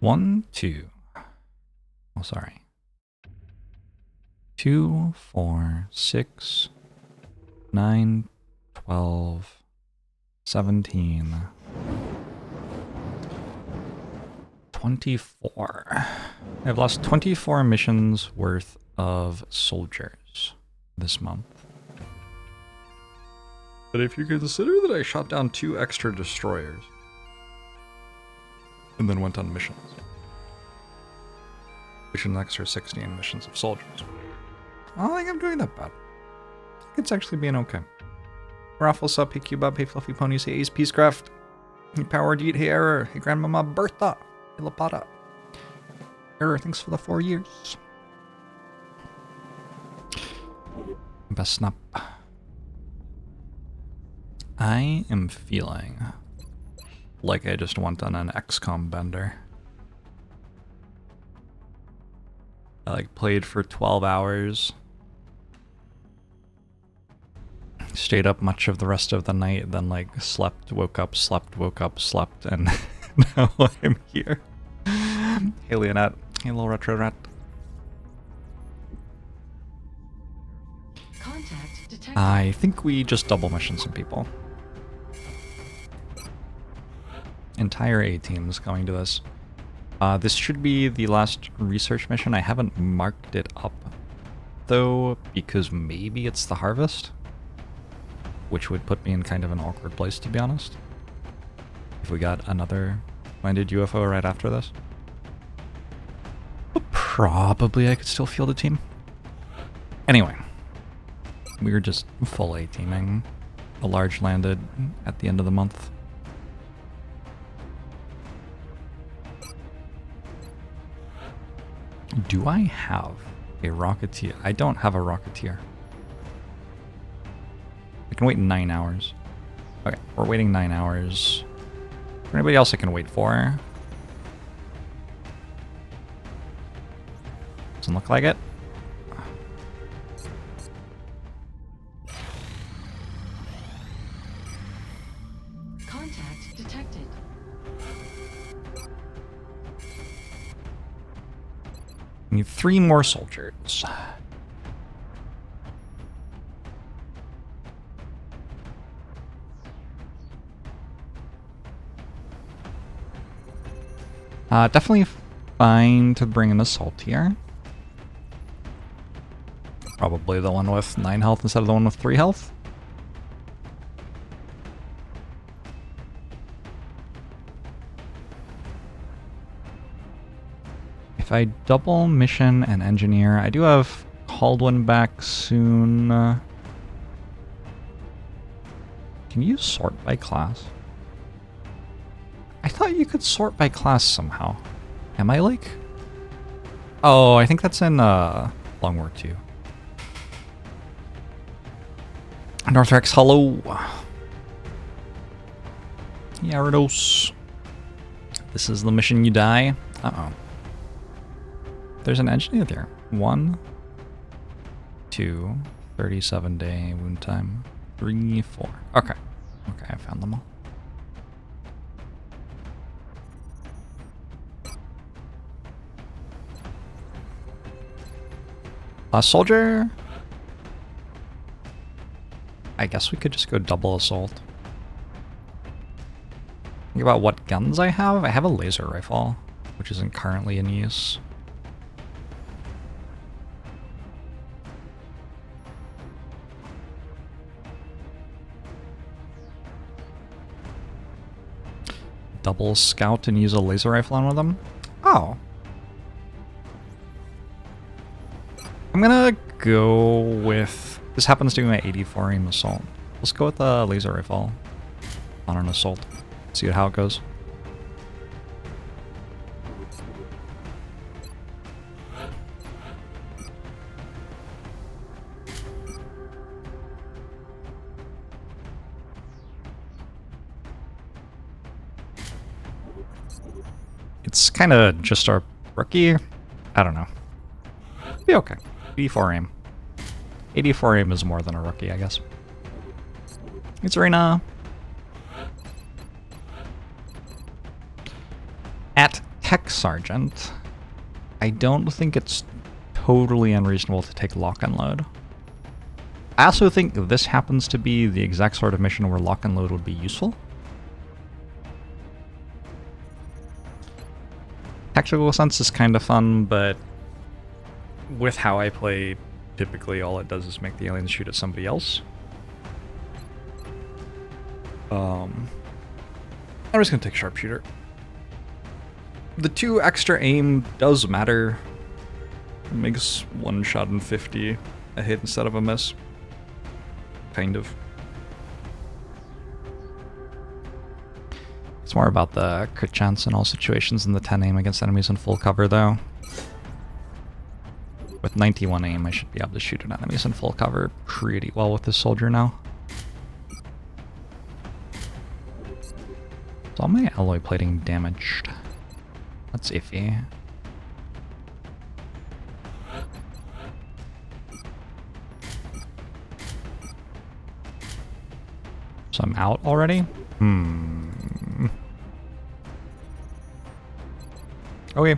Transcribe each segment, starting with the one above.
1, 2. Oh, sorry. 2, 4, 6, 9, 12, 17, 24. I've lost 24 missions worth of soldiers this month. But if you consider that I shot down 2 extra destroyers and then went on missions, which is an extra 16 missions of soldiers, I don't think I'm doing that bad. I think it's actually being okay. Raffle sub, hey Cubub, hey Fluffy Ponies, hey Ace Peacecraft, hey Powered Eat, hey Error, hey Grandmama Bertha, hey Lapata. Error, thanks for the 4 years. Best snap. I am feeling like I just went on an XCOM bender. I like played for 12 hours. Stayed up much of the rest of the night, then like slept, woke up, slept, and now I'm here. Hey Leonette, hey little retro rat. I think we just double mission some people. Entire A teams going to this. This should be the last research mission. I haven't marked it up though, because maybe it's the harvest, which would put me in kind of an awkward place, to be honest. If we got another minded UFO right after this. But probably I could still field a team. Anyway, we were just full A teaming. A large landed at the end of the month. Do I have a Rocketeer? I don't have a Rocketeer. I can wait 9 hours. Okay, we're waiting 9 hours. Is there anybody else I can wait for? Doesn't look like it. Contact detected. We need 3 more soldiers. Definitely fine to bring an assault here. Probably the one with 9 health instead of the one with 3 health. If I double mission and engineer, I do have Caldwin back soon. Can you sort by class? I thought you could sort by class somehow. Am I like... Oh, I think that's in Long War 2. Northrex, hello. Gyarados. This is the mission you die. Uh-oh. There's an engineer there. 1, 2, 37-day wound time. 3, 4. Okay. Okay, I found them all. Last soldier. I guess we could just go double assault. Think about what guns I have. I have a laser rifle, which isn't currently in use. Double scout and use a laser rifle on one of them? Oh. I'm gonna go with... This happens to be my 84 aim assault. Let's go with the laser rifle on an assault. See how it goes. It's kind of just our rookie. I don't know. Be okay. 84 aim. 84 aim is more than a rookie, I guess. It's Arena. At Tech Sergeant. I don't think it's totally unreasonable to take lock and load. I also think this happens to be the exact sort of mission where lock and load would be useful. Tactical sense is kind of fun, but with how I play, typically all it does is make the aliens shoot at somebody else. I'm just gonna take sharpshooter. The 2 extra aim does matter. It makes 1 shot in 50 a hit instead of a miss. Kind of. It's more about the crit chance in all situations than the 10 aim against enemies in full cover, though. With 91 aim, I should be able to shoot at enemies in full cover pretty well with this soldier now. Is all my alloy plating damaged? That's iffy. So I'm out already? Okay.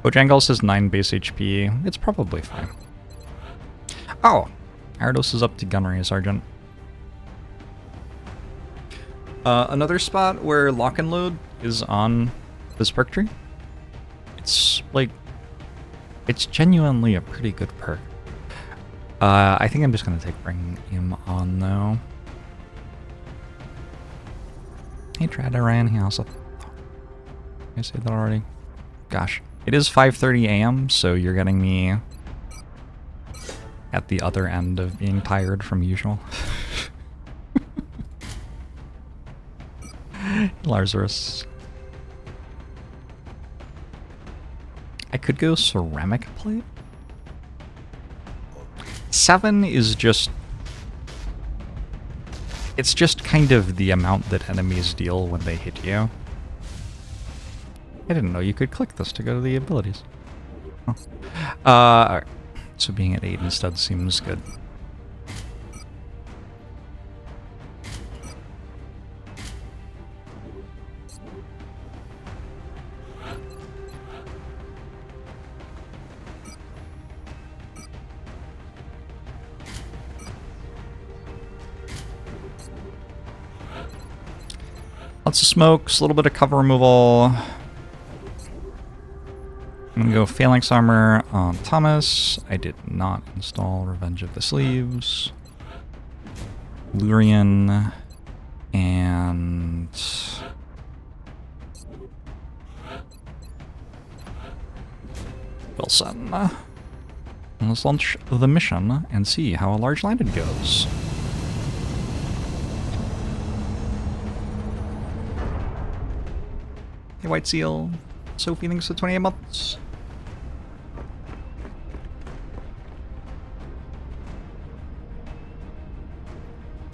Bojangles has 9 base HP. It's probably fine. Oh! Arados is up to gunnery, Sergeant. Another spot where lock and load is on this perk tree. It's like... it's genuinely a pretty good perk. I think I'm just gonna bring him on, though. Hey, Tradaran, he also... I say that already? Gosh. It is 5:30 AM, so you're getting me at the other end of being tired from usual. Lazarus. I could go ceramic plate? 7 is just... it's just kind of the amount that enemies deal when they hit you. I didn't know you could click this to go to the abilities. Oh. Alright. So being at 8 instead seems good. Lots of smokes, a little bit of cover removal. I'm gonna go Phalanx Armor on Thomas. I did not install Revenge of the Sleeves. Lurian. And... Wilson. Let's launch the mission and see how a large landed goes. Hey, White Seal. Sophie thinks it's 28 months.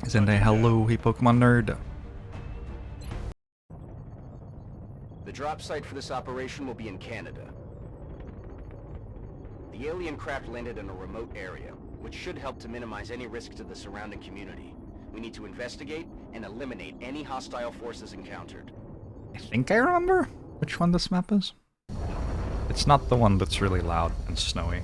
Zende, hello, hey Pokemon nerd. The drop site for this operation will be in Canada. The alien craft landed in a remote area, which should help to minimize any risk to the surrounding community. We need to investigate and eliminate any hostile forces encountered. I think I remember which one this map is. It's not the one that's really loud and snowy.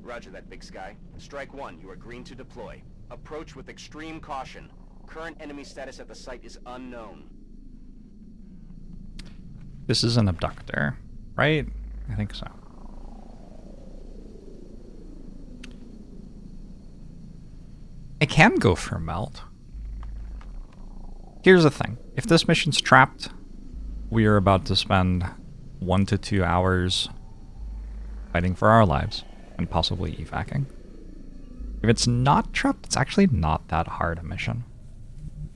Roger that, Big Sky. Strike 1, you are green to deploy. Approach with extreme caution. Current enemy status at the site is unknown. This is an abductor, right? I think so. I can go for melt. Here's the thing. If this mission's trapped, we are about to spend 1 to 2 hours fighting for our lives. And possibly evacing. If it's not trapped, it's actually not that hard a mission.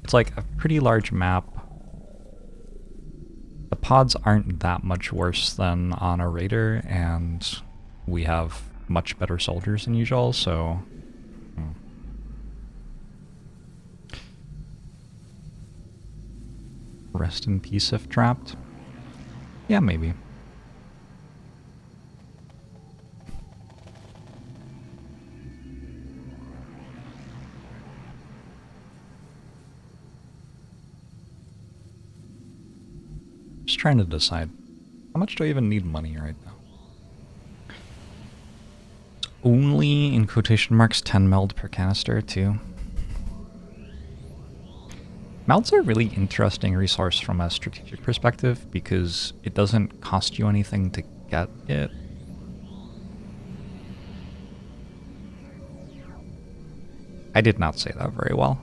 It's like a pretty large map. The pods aren't that much worse than on a raider, and we have much better soldiers than usual, so... Rest in peace if trapped? Yeah, maybe. trying to decide. How much do I even need money right now? It's only, in quotation marks, 10 meld per canister, too. Melds are a really interesting resource from a strategic perspective because it doesn't cost you anything to get it. I did not say that very well.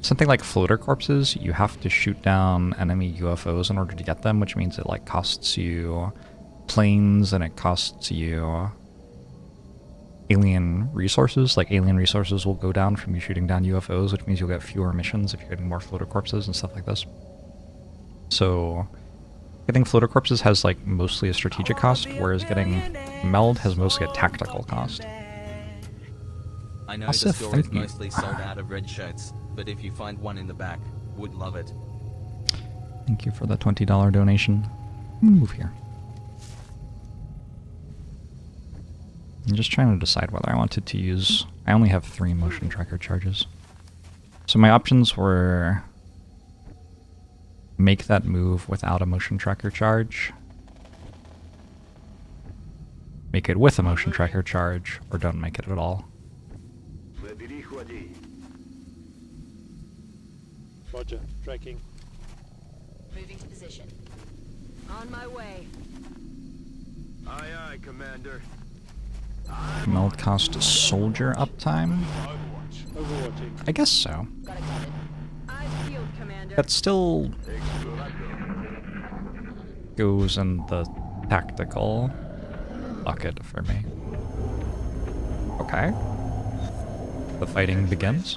Something like floater corpses, you have to shoot down enemy UFOs in order to get them, which means it like costs you planes and it costs you alien resources. Like alien resources will go down from you shooting down UFOs, which means you'll get fewer missions if you're getting more floater corpses and stuff like this. So getting floater corpses has like mostly a strategic cost, whereas getting meld has mostly a tactical cost. I know Also, the store is thank you. mostly sold out of red shirts, but if you find one in the back, would love it. Thank you for the $20 donation. Move here. I'm just trying to decide whether I wanted to use... I only have 3 motion tracker charges. So my options were... make that move without a motion tracker charge, make it with a motion tracker charge, or don't make it at all. Roger, tracking. Moving to position. On my way. Aye, aye, Commander. Meld cost soldier uptime? Overwatching. I guess so. Got it covered. Eyes peeled, Commander. That still goes in the tactical bucket for me. Okay. The fighting begins.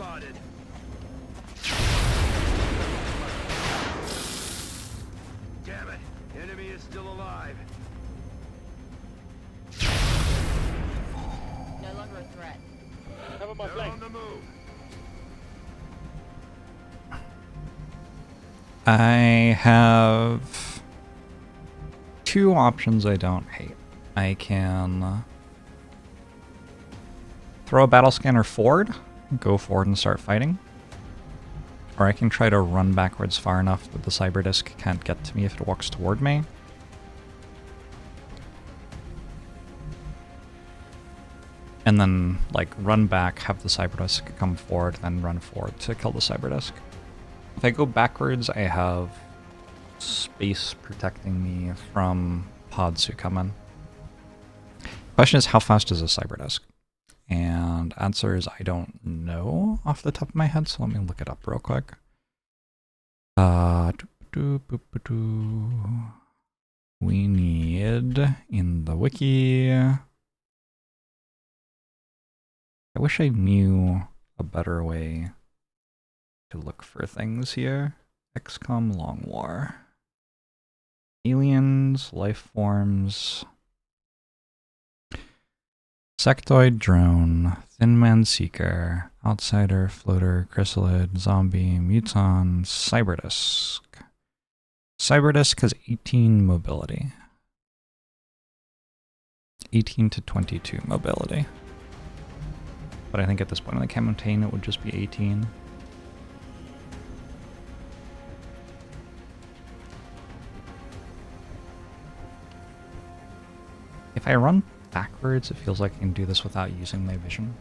Damn it, enemy is still alive. No longer a threat. Have on my They're flank. on the move. I have 2 options I don't hate. I can throw a battle scanner forward, go forward and start fighting. Or I can try to run backwards far enough that the cyberdisc can't get to me if it walks toward me. And then, like, run back, have the cyberdisc come forward, then run forward to kill the cyberdisc. If I go backwards, I have space protecting me from pods who come in. Question is, how fast is a cyberdisc? And answer is, I don't know off the top of my head, so let me look it up real quick. We need, in the wiki... I wish I knew a better way to look for things here. XCOM Long War. Aliens, life forms. Sectoid drone, Thin Man Seeker, Outsider, Floater, Chrysalid, Zombie, Muton, Cyberdisc. Cyberdisc has 18 mobility. 18 to 22 mobility. But I think at this point in the campaign it would just be 18. If I run backwards, it feels like I can do this without using my vision.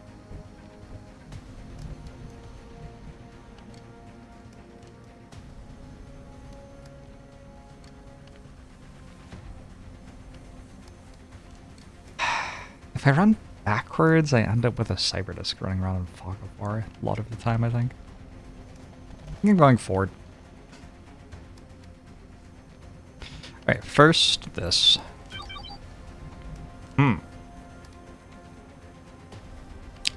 If I run backwards, I end up with a cyberdisc running around in fog of war a lot of the time, I think. I think I'm going forward. Alright, first this.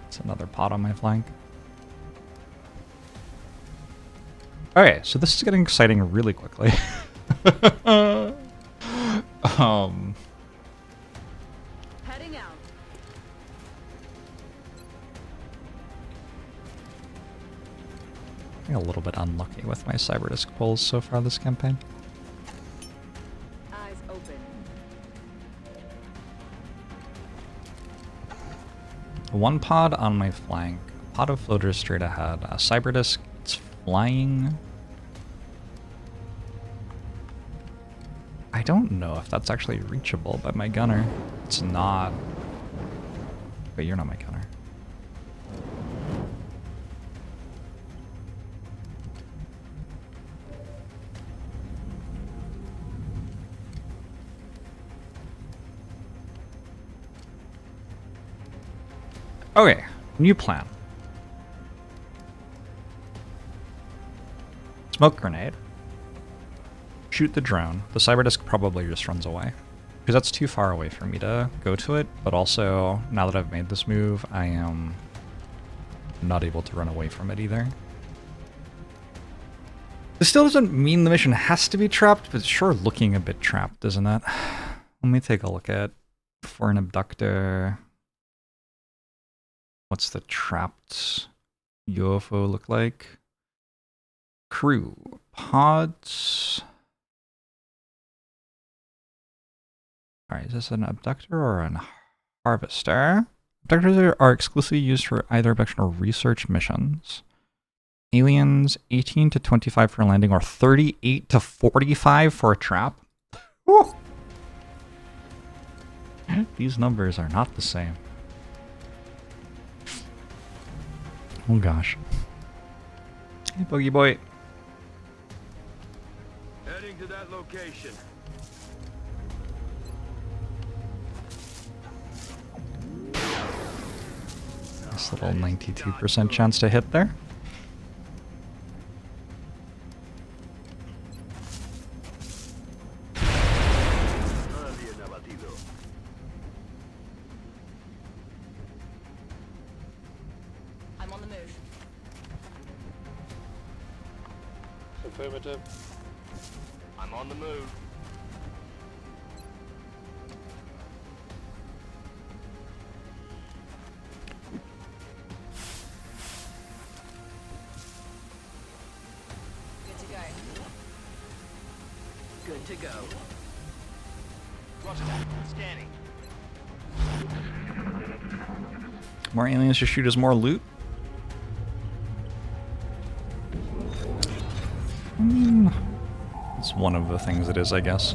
It's another pod on my flank. Okay, so this is getting exciting really quickly. Heading out. I'm a little bit unlucky with my cyberdisc pulls so far this campaign. Eyes open. One pod on my flank, a pod of floaters straight ahead, a cyberdisc, it's flying. I don't know if that's actually reachable by my gunner. It's not. But you're not my gunner. Okay, new plan. Smoke grenade. Shoot the drone. The cyberdisc probably just runs away. Because that's too far away for me to go to it, but also, now that I've made this move, I am not able to run away from it either. This still doesn't mean the mission has to be trapped, but it's sure looking a bit trapped, isn't it? Let me take a look at, for an abductor, what's the trapped UFO look like? Crew. Pods. Alright, is this an abductor or a harvester? Abductors are exclusively used for either abduction or research missions. Aliens, 18 to 25 for landing, or 38 to 45 for a trap. Woo! These numbers are not the same. Oh gosh. Hey, Boogie Boy. Heading to that location. Nice little 92% chance to hit there. I'm on the move. Affirmative. I'm on the move. Good to go. Good to go. Roger that. Scanning. More aliens to shoot as more loot. I mean, it's one of the things it is, I guess.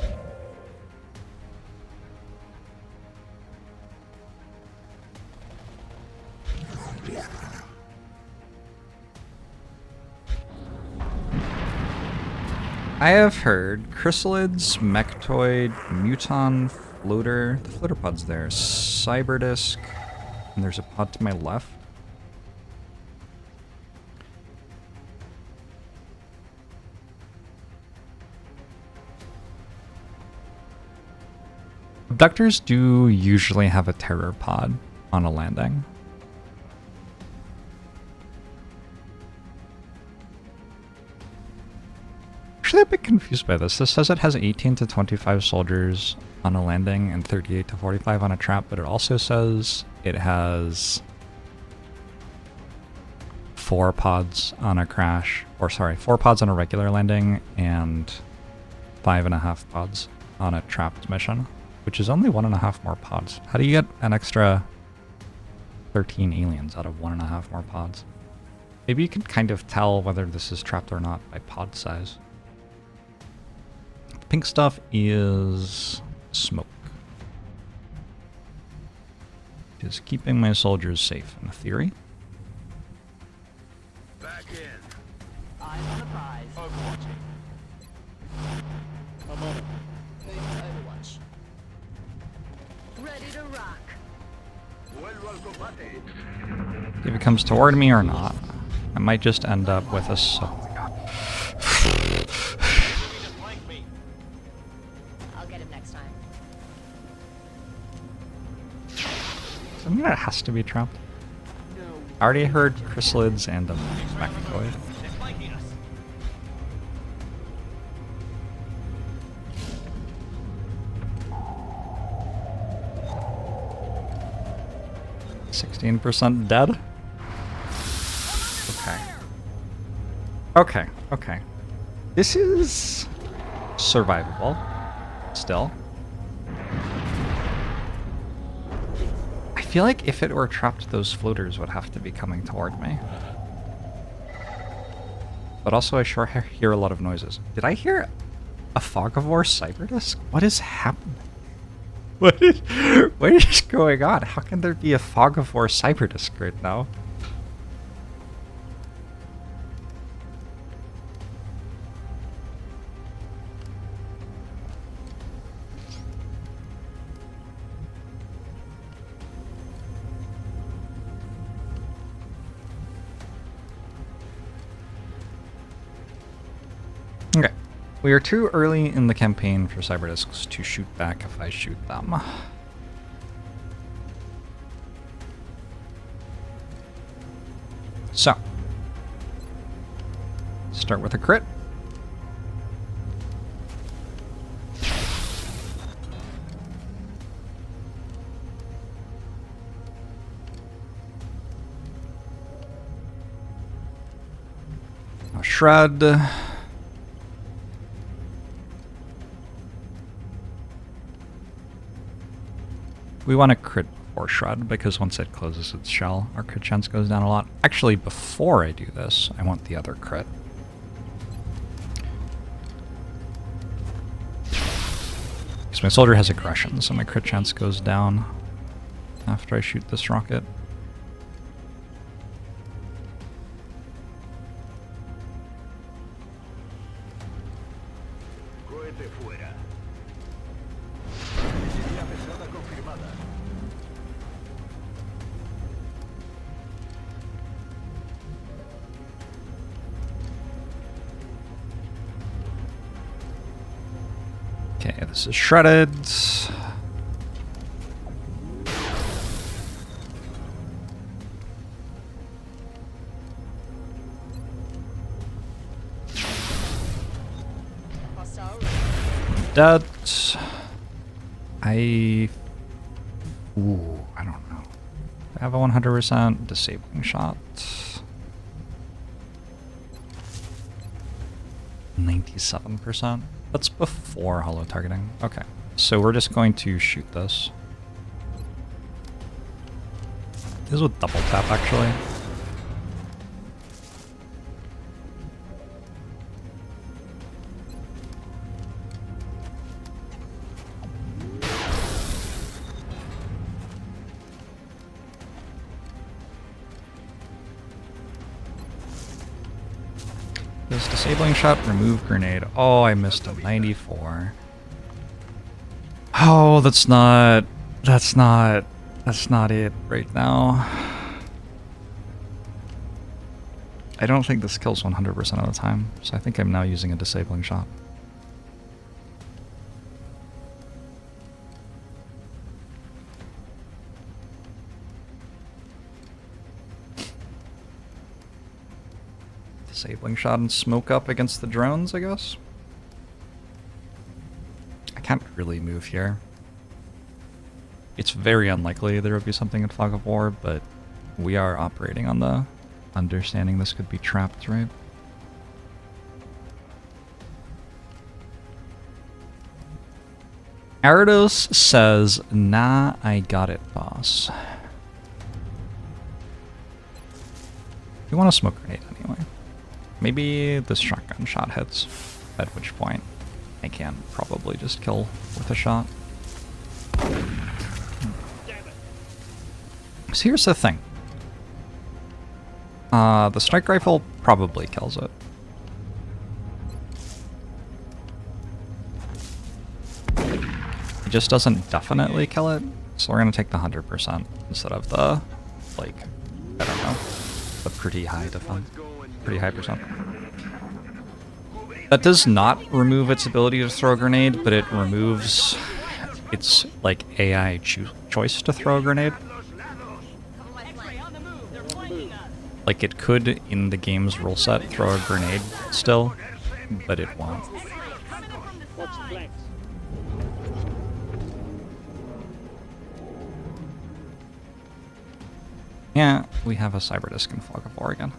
I have heard chrysalids, mechtoid, muton, floater. The floater pod's there. Cyberdisc. And there's a pod to my left. Abductors do usually have a terror pod on a landing. Actually, I'm a bit confused by this. This says it has 18 to 25 soldiers on a landing and 38 to 45 on a trap, but it also says it has 4 pods on a crash, or sorry, 4 pods on a regular landing and 5.5 pods on a trapped mission, which is only 1.5 more pods. How do you get an extra 13 aliens out of 1.5 more pods? Maybe you can kind of tell whether this is trapped or not by pod size. The pink stuff is smoke. It is keeping my soldiers safe, in theory. Back in. Eyes on the prize. Overwatching. I'm on it. Moving to Overwatch. Ready to rock. Vuelvo al combate. If it comes toward me or not, I might just end up with a oh my god. Flank me. I'll get him next time. I mean, it has to be trapped. I already heard chrysalids and a mechtoid. They're flanking us. %16 dead. Okay. This is survivable. Still. I feel like if it were trapped, those floaters would have to be coming toward me. But also, I sure hear a lot of noises. Did I hear A fog of war cyberdisc? What is happening? What is going on? How can there be a fog of war cyberdisc right now? Okay. We are too early in the campaign for cyberdiscs to shoot back if I shoot them. So, start with a crit. A shred. We want to crit before shred because once it closes its shell, our crit chance goes down a lot. Actually, before I do this, I want the other crit. Because my soldier has aggression, so my crit chance goes down after I shoot this rocket. Cohete fuera. Necesidad pesada confirmada. Okay, this is shredded. Hostile. Dead. Ooh, I don't know. I have a 100% disabling shot. 97%. That's before hollow targeting. Okay, so we're just going to shoot this. This is with double tap, actually. This disabling shot, remove grenade. Oh, I missed a 94. Oh, that's not it right now. I don't think this kills 100% of the time, so I think I'm now using a disabling shot. Disabling shot and smoke up against the drones, I guess? I can't really move here. It's very unlikely there would be something in Fog of War, but we are operating on the understanding this could be trapped, right? Arados says, nah, I got it, boss. You want to smoke grenade anyway. Maybe this shotgun shot hits, at which point I can probably just kill with a shot. So here's the thing. The strike rifle probably kills it. It just doesn't definitely kill it, so we're gonna take the 100% instead of the, like, I don't know, the pretty high defense. Pretty high percent. That does not remove its ability to throw a grenade, but it removes its like AI choice to throw a grenade. Like it could in the game's rule set throw a grenade still, but it won't. Watch the flanks. Yeah, we have a cyberdisc in Fog of War again.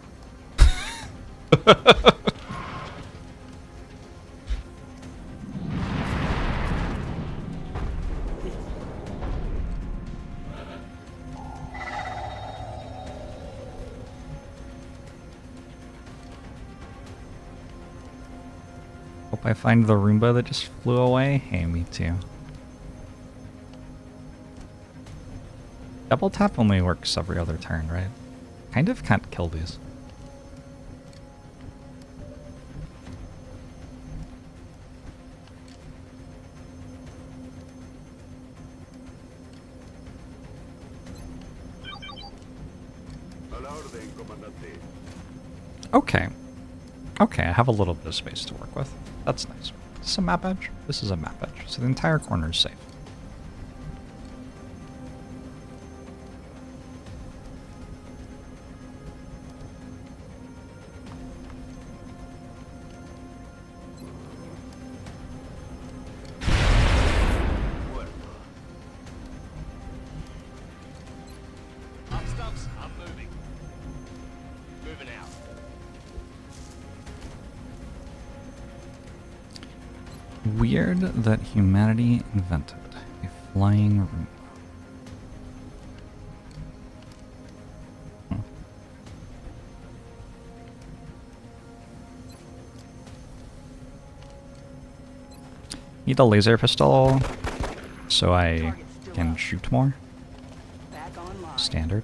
I find the Roomba that just flew away? Hey, me too. Double tap only works every other turn, right? Kind of can't kill these. Okay. Okay, I have a little bit of space to work with. That's nice. Is this a map edge? This is a map edge, so the entire corner is safe. Up stumps, I'm moving. Moving out. Weird that humanity invented a flying room. Need a laser pistol so I can shoot more. Back online. Standard.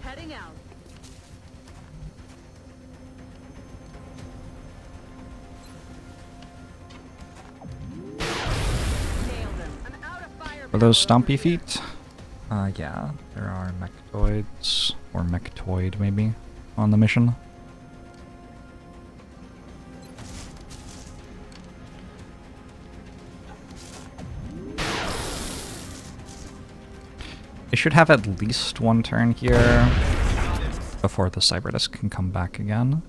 Heading out. Nailed him. I'm out of fire. Are those stompy feet? Yeah, there are mechtoids, or mechtoid maybe, on the mission. I should have at least one turn here before the cyberdisc can come back again.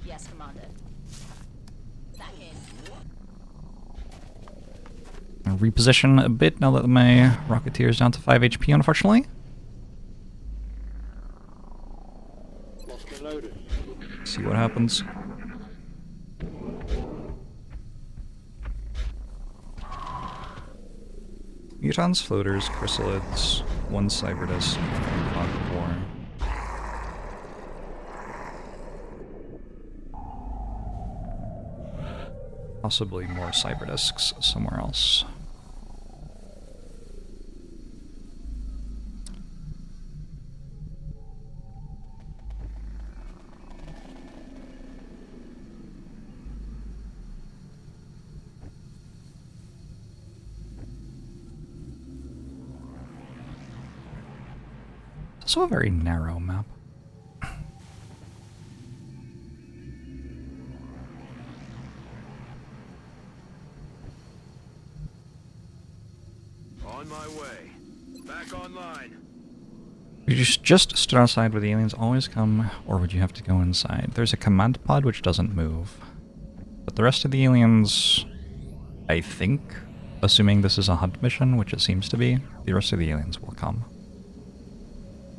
Yes, Commander. Back in. I'll reposition a bit now that my Rocketeer is down to 5 HP, unfortunately. See what happens. Mutons, floaters, chrysalids, one cyberdisc, fog of war. Possibly more cyberdiscs somewhere else. It's also a very narrow map. On my way. Back online. You just stood outside where the aliens always come, or would you have to go inside? There's a command pod which doesn't move. But the rest of the aliens, I think, assuming this is a hunt mission, which it seems to be, the rest of the aliens will come.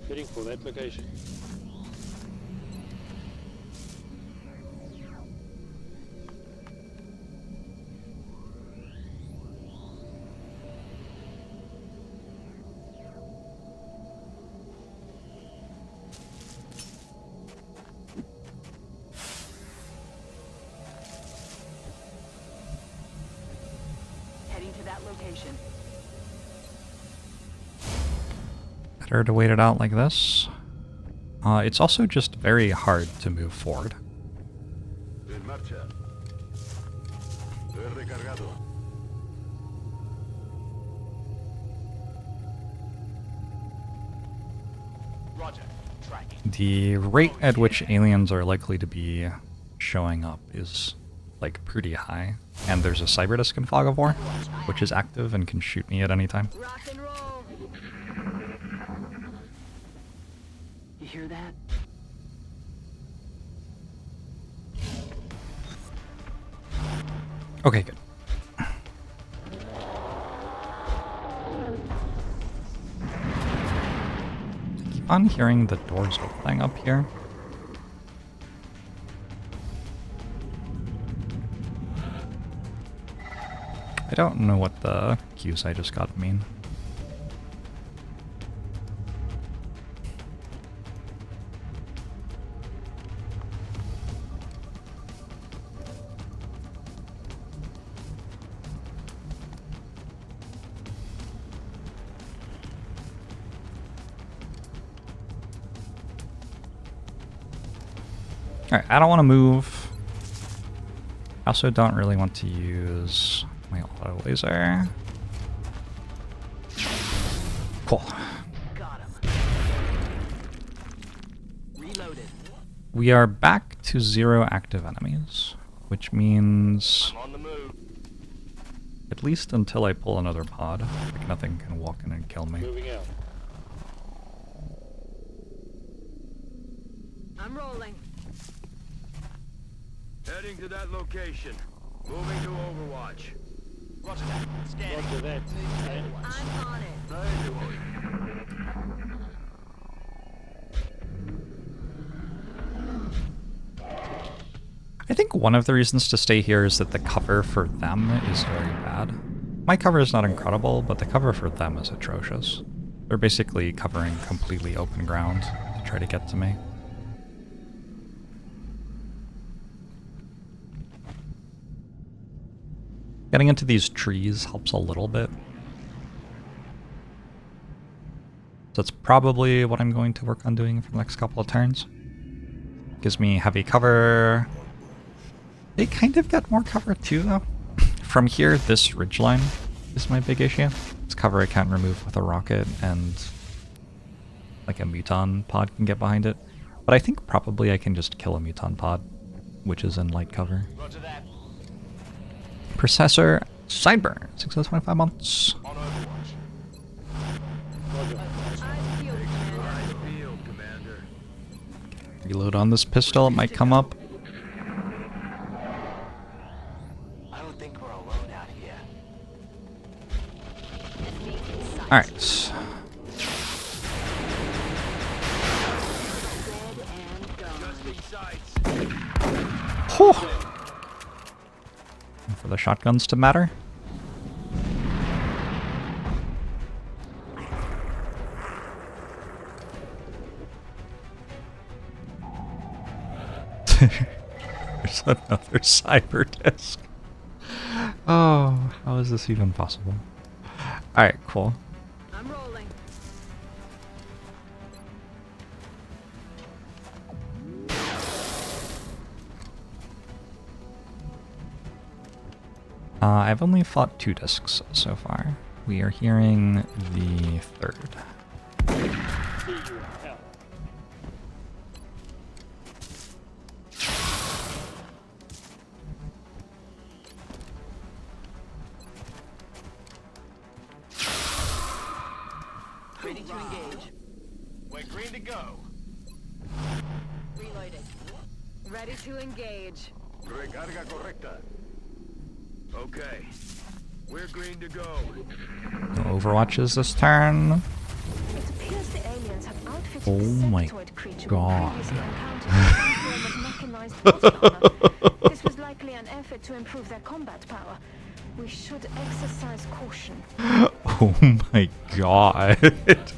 Heading for that location. Heading to that location. Better to wait it out like this. It's also just very hard to move forward. En marcha. He recargado. Roger. Tracking. The rate at which aliens are likely to be showing up is like pretty high. And there's a cyberdisc in Fog of War, which is active and can shoot me at any time. Rock and roll. You hear that? Okay, good. Keep on hearing the doors opening up here. I don't know what the cues I just got mean. Alright, I don't want to move. I also don't really want to use my auto laser. Cool. Got him. Reloaded. We are back to 0 active enemies, which means, On the move. at least until I pull another pod, like nothing can walk in and kill me. Moving out. I'm rolling. Heading to that location. Moving to Overwatch. Roger that. Scanning. Roger that. And I'm on it. I think one of the reasons to stay here is that the cover for them is very bad. My cover is not incredible, but the cover for them is atrocious. They're basically covering completely open ground to try to get to me. Getting into these trees helps a little bit. So that's probably what I'm going to work on doing for the next couple of turns. Gives me heavy cover. They kind of get more cover too, though. From here, this ridgeline is my big issue. It's cover I can't remove with a rocket, and like a muton pod can get behind it. But I think probably I can just kill a muton pod, which is in light cover. Roger that. Processor, sideburn, 6 out of 25 months. On Overwatch. Roger. Field, Commander. Reload on this pistol, it might come up. I don't think we're alone out here. Alright. Adjusting sights. Whew. And for the shotguns to matter. There's another cyberdisc. Oh, how is this even possible? Alright, cool. I'm rolling. I've only fought 2 discs so far. We are hearing the 3rd. See you in hell. Ready to engage. We're green to go. Reloaded. Ready to engage. Recarga correcta. Okay. We're green to go. No Overwatches this turn. It appears the aliens have outfitted Oh the my sectoid creature God. we previously encountered in some form of mechanized horsepower. This was likely an effort to improve their combat power. We should exercise caution. Oh my god. This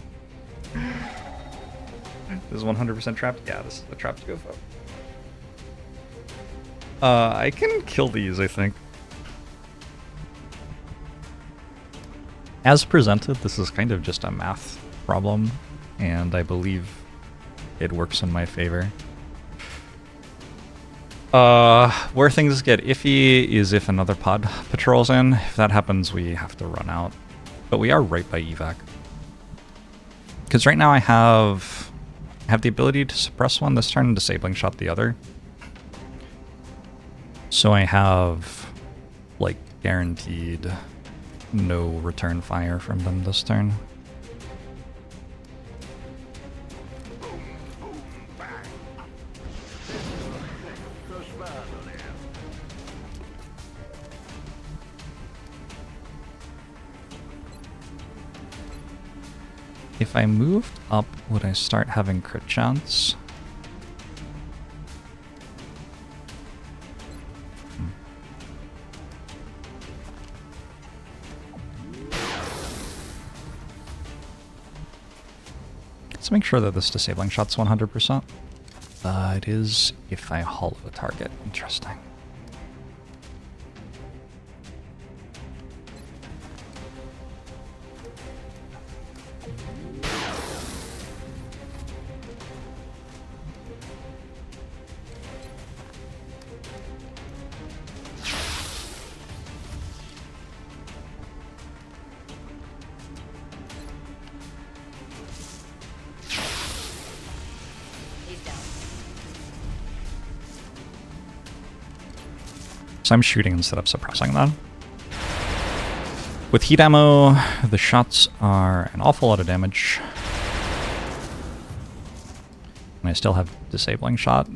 is 100% trapped? Yeah, this is the trap to go for. I can kill these, I think. As presented, this is kind of just a math problem, and I believe it works in my favor. Where things get iffy is if another pod patrols in. If that happens, we have to run out. But we are right by evac. Because right now I have the ability to suppress one this turn and disabling shot the other. So I have, like, guaranteed no return fire from them this turn. If I moved up, would I start having crit chance? Let's make sure that this disabling shot's 100%. It is if I hollow a target. Interesting. So I'm shooting instead of suppressing them. With heat ammo, the shots are an awful lot of damage. And I still have disabling shot.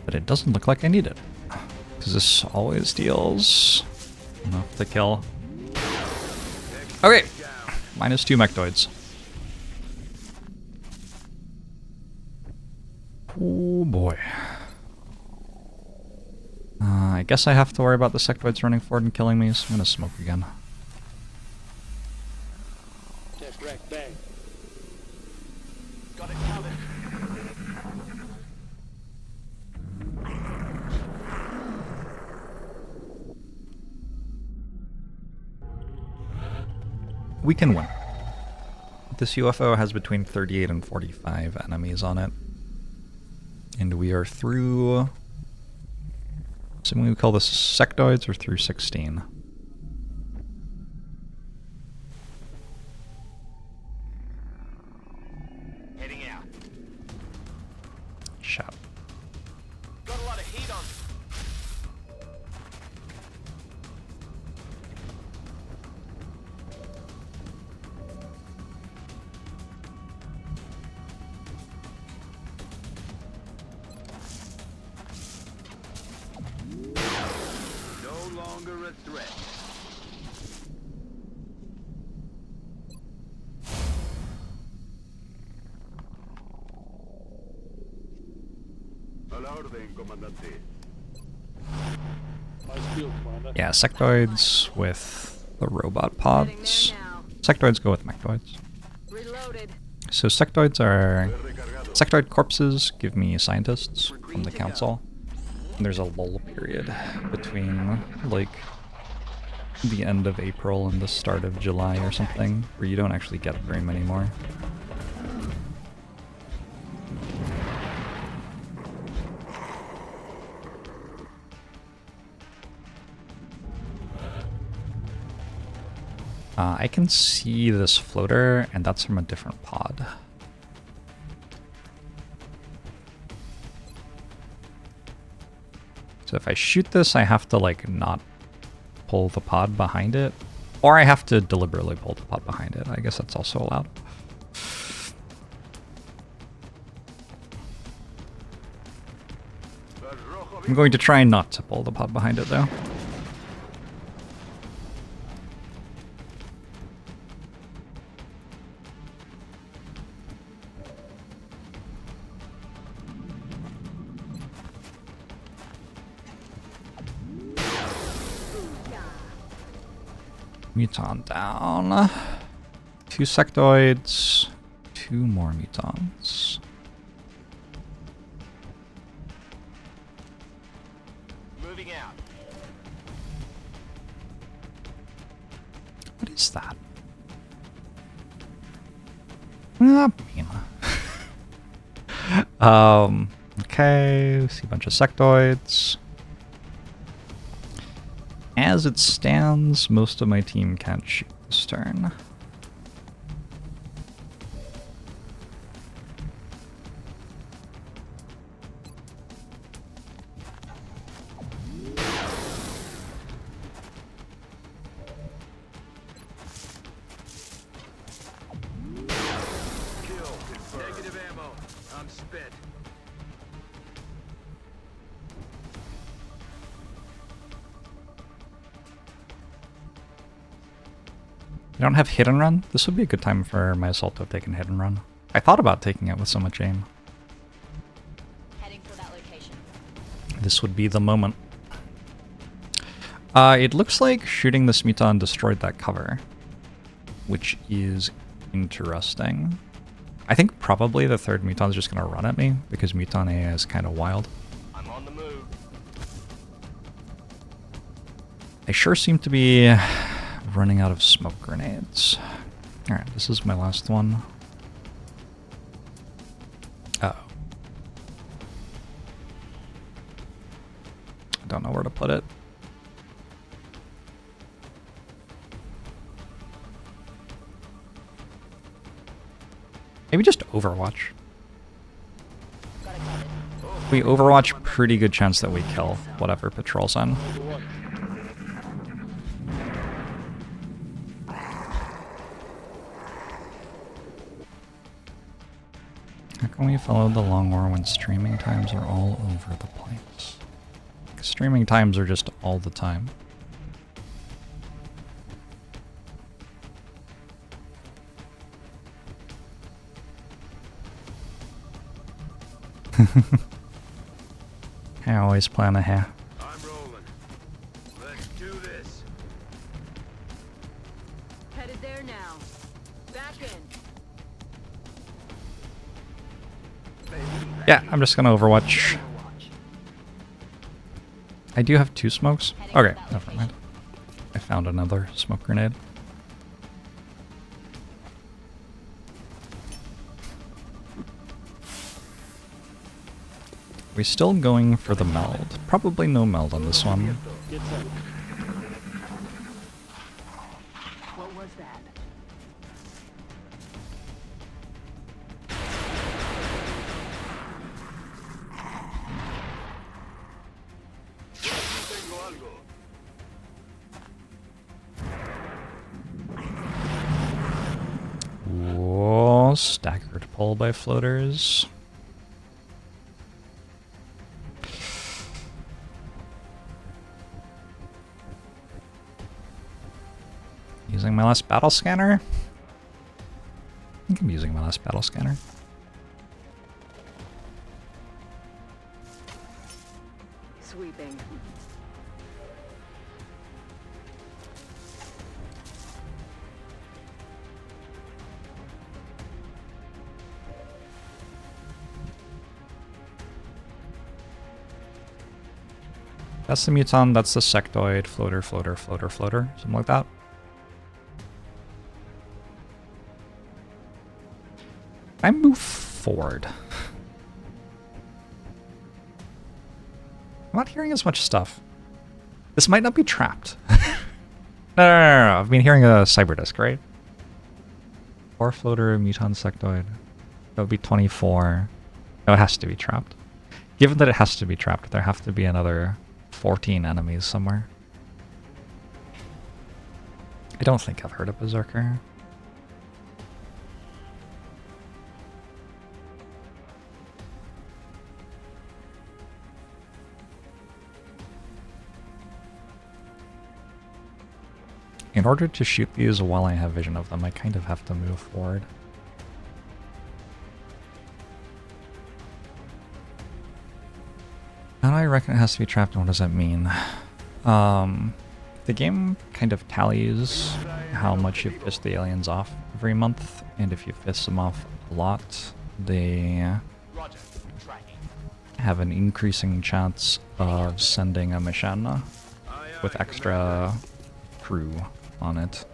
But it doesn't look like I need it. Because this always deals enough to kill. Okay, -2 mechtoids. Oh boy. I guess I have to worry about the sectoids running forward and killing me, so I'm gonna smoke again. Test rack bang. Got it covered. We can win. This UFO has between 38 and 45 enemies on it. And we are through... Assuming we call this sectoids, or through 16. Heading out. Shout. Got a lot of heat on. No longer a threat. A la orden, comandante. Nice field, Commander. Yeah, sectoids with the robot Heading pods. there now. Sectoids go with mechtoids. Reloaded. So sectoids are... Sectoid corpses give me scientists from the council. And there's a lull period between, like, the end of April and the start of July or something, where you don't actually get very many more. I can see this floater, and that's from a different pod. So if I shoot this, I have to, like, not pull the pod behind it. Or I have to deliberately pull the pod behind it. I guess that's also allowed. I'm going to try not to pull the pod behind it, though. Muton down. 2 sectoids. 2 more mutons. Moving out. What is that? Ah, mean. Okay, see a bunch of sectoids. As it stands, most of my team can't shoot this turn. Kill. Negative ammo. I'm spent. I don't have hit and run. This would be a good time for my assault to have taken hit and run. I thought about taking it with so much aim. Heading for that location. This would be the moment. It looks like shooting this muton destroyed that cover, which is interesting. I think probably the third muton's just going to run at me, because muton A is kind of wild. I'm on the move. I sure seem to be running out of smoke grenades. Alright, this is my last one. Uh-oh. I don't know where to put it. Maybe just Overwatch. We Overwatch, pretty good chance that we kill whatever patrol's on. Overwatch. How can we follow the long war when streaming times are all over the place? Streaming times are just all the time. I always plan ahead. I'm rolling. Let's do this. Headed there now. Back in. Yeah, I'm just gonna Overwatch. I do have 2 smokes. Okay, never mind. I found another smoke grenade. We still going for the meld? Probably no meld on this one. Get set. What was that? Tengo algo. Whoa, staggered pull by floaters. Using my last battle scanner? I think I'm using my last battle scanner. Sweeping. That's the muton, that's the sectoid, floater, floater, floater, floater, something like that. I move forward. I'm not hearing as much stuff. This might not be trapped. No. I've been hearing a cyberdisc, right? 4 floater, muton, sectoid. That would be 24. No, it has to be trapped. Given that it has to be trapped, there have to be another 14 enemies somewhere. I don't think I've heard of Berserker. In order to shoot these while I have vision of them, I kind of have to move forward. How do I reckon it has to be trapped, and what does that mean? The game kind of tallies how much you've pissed the aliens off every month, and if you piss them off a lot, they have an increasing chance of sending a mission with extra crew on it.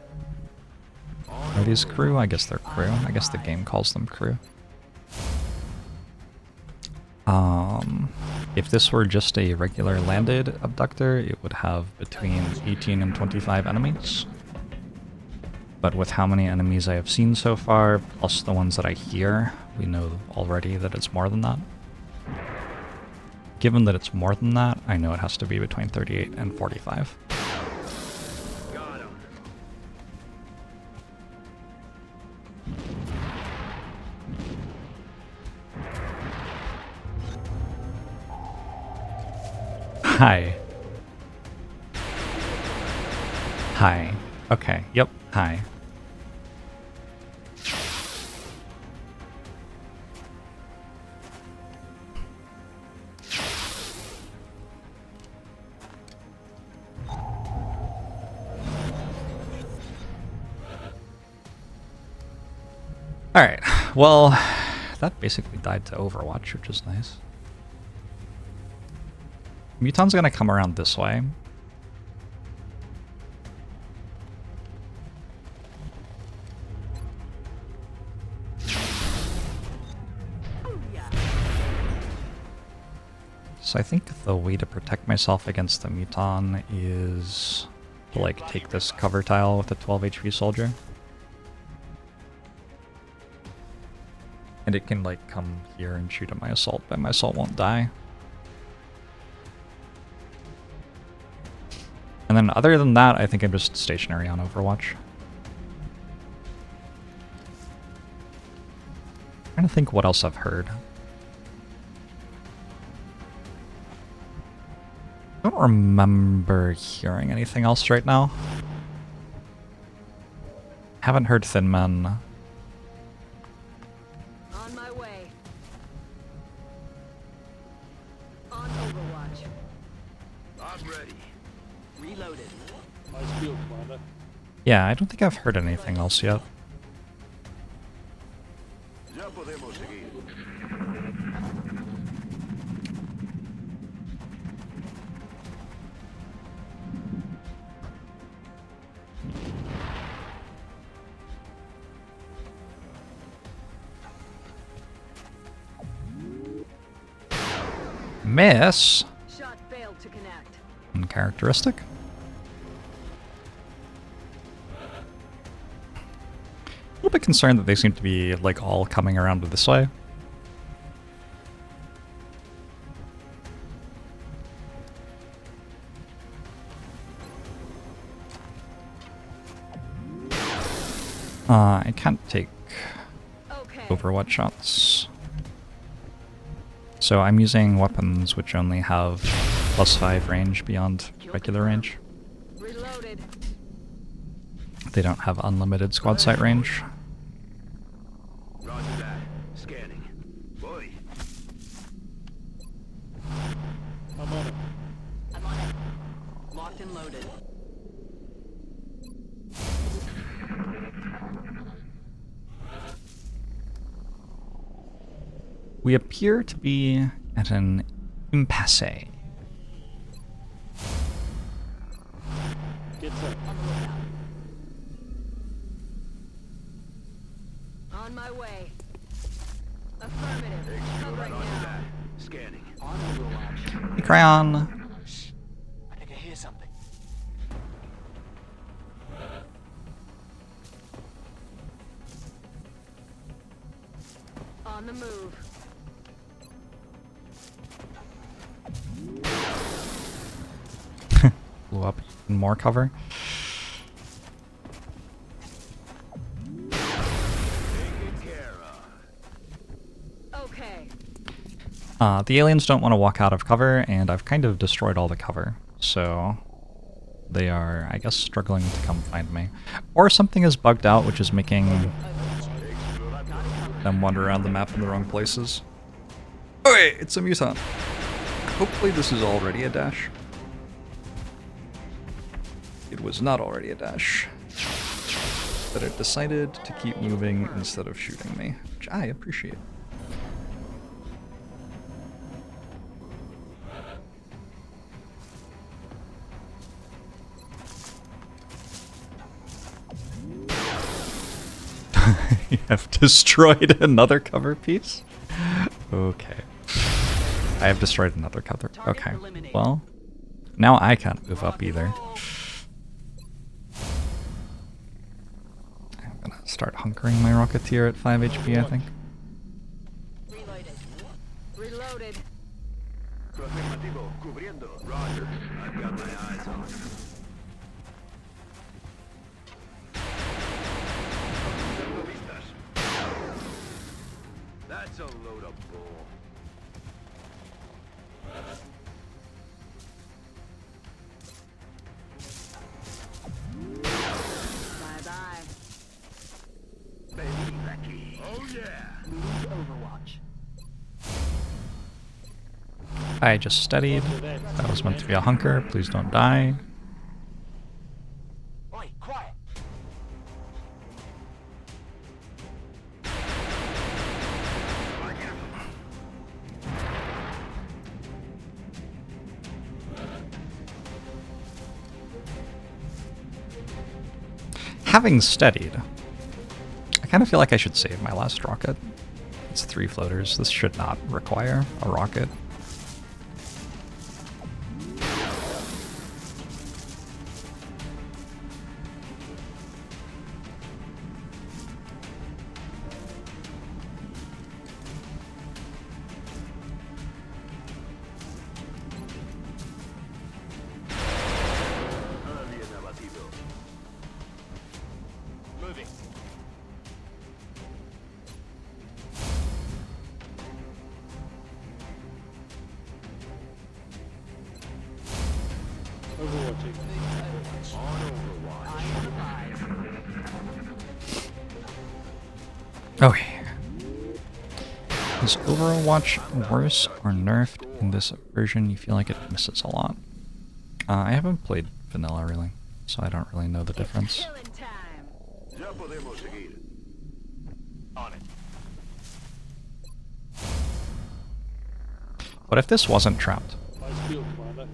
Are these crew? I guess they're crew. I guess the game calls them crew. If this were just a regular landed abductor, it would have between 18 and 25 enemies. But with how many enemies I have seen so far, plus the ones that I hear, we know already that it's more than that. Given that it's more than that, I know it has to be between 38 and 45. Got him. Hi. Hi. Okay, yep, hi. Alright, well, that basically died to Overwatch, which is nice. Muton's gonna come around this way. So I think the way to protect myself against the Muton is to like take this cover tile with a 12 HP soldier. And it can like come here and shoot at my assault, but my assault won't die. And then other than that, I think I'm just stationary on Overwatch. Trying to think what else I've heard. I don't remember hearing anything else right now. Haven't heard Thin Men. On my way. On Overwatch. I'm ready. Reloaded. Nice field, Commander. Yeah, I don't think I've heard anything else yet. Ya podemos seguir. Miss. Shot failed to connect. Uncharacteristic. A little bit concerned that they seem to be like all coming around to this way. I can't take Okay. Overwatch shots. So I'm using weapons which only have +5 range beyond regular range. Reloaded. They don't have unlimited squad sight range. Roger that. Scanning. Boy. I'm on it. I'm on it. Locked and loaded. We appear to be at an impasse. Get set. On the lookout. On my way. Affirmative. Covering Roger now. that. Scanning. On Overwatch. Hey, Cryon. I think I hear something. On the move. Blew up even more cover. Taken care of. Okay. The aliens don't want to walk out of cover, and I've kind of destroyed all the cover, so they are, I guess, struggling to come find me. Or something is bugged out, which is making them wander around the map in the wrong places. Oh wait, it's a mutant. Hopefully this is already a dash. It was not already a dash. But it decided to keep moving instead of shooting me, which I appreciate. You have destroyed another cover piece? Okay. I have destroyed another cover. Okay. Well, now I can't move up either. I'm gonna start hunkering my Rocketeer at 5 HP, I think. Reloaded. Reloaded. Afirmativo. Cubriendo. Roger. I've got my eyes on. Tengo vistas. That's a load of bull. Bye-bye. Baby Becky. Oh yeah. Moving to Overwatch. I just studied. That was meant to be a hunker. Please don't die. Oi, quiet. Having studied, I kind of feel like I should save my last rocket. It's 3 floaters. This should not require a rocket. Okay. Is Overwatch worse or nerfed in this version? You feel like it misses a lot. I haven't played vanilla really, so I don't really know the difference. Killing time. Ya podemos seguir. On it. What if this wasn't trapped? Nice build, Commander.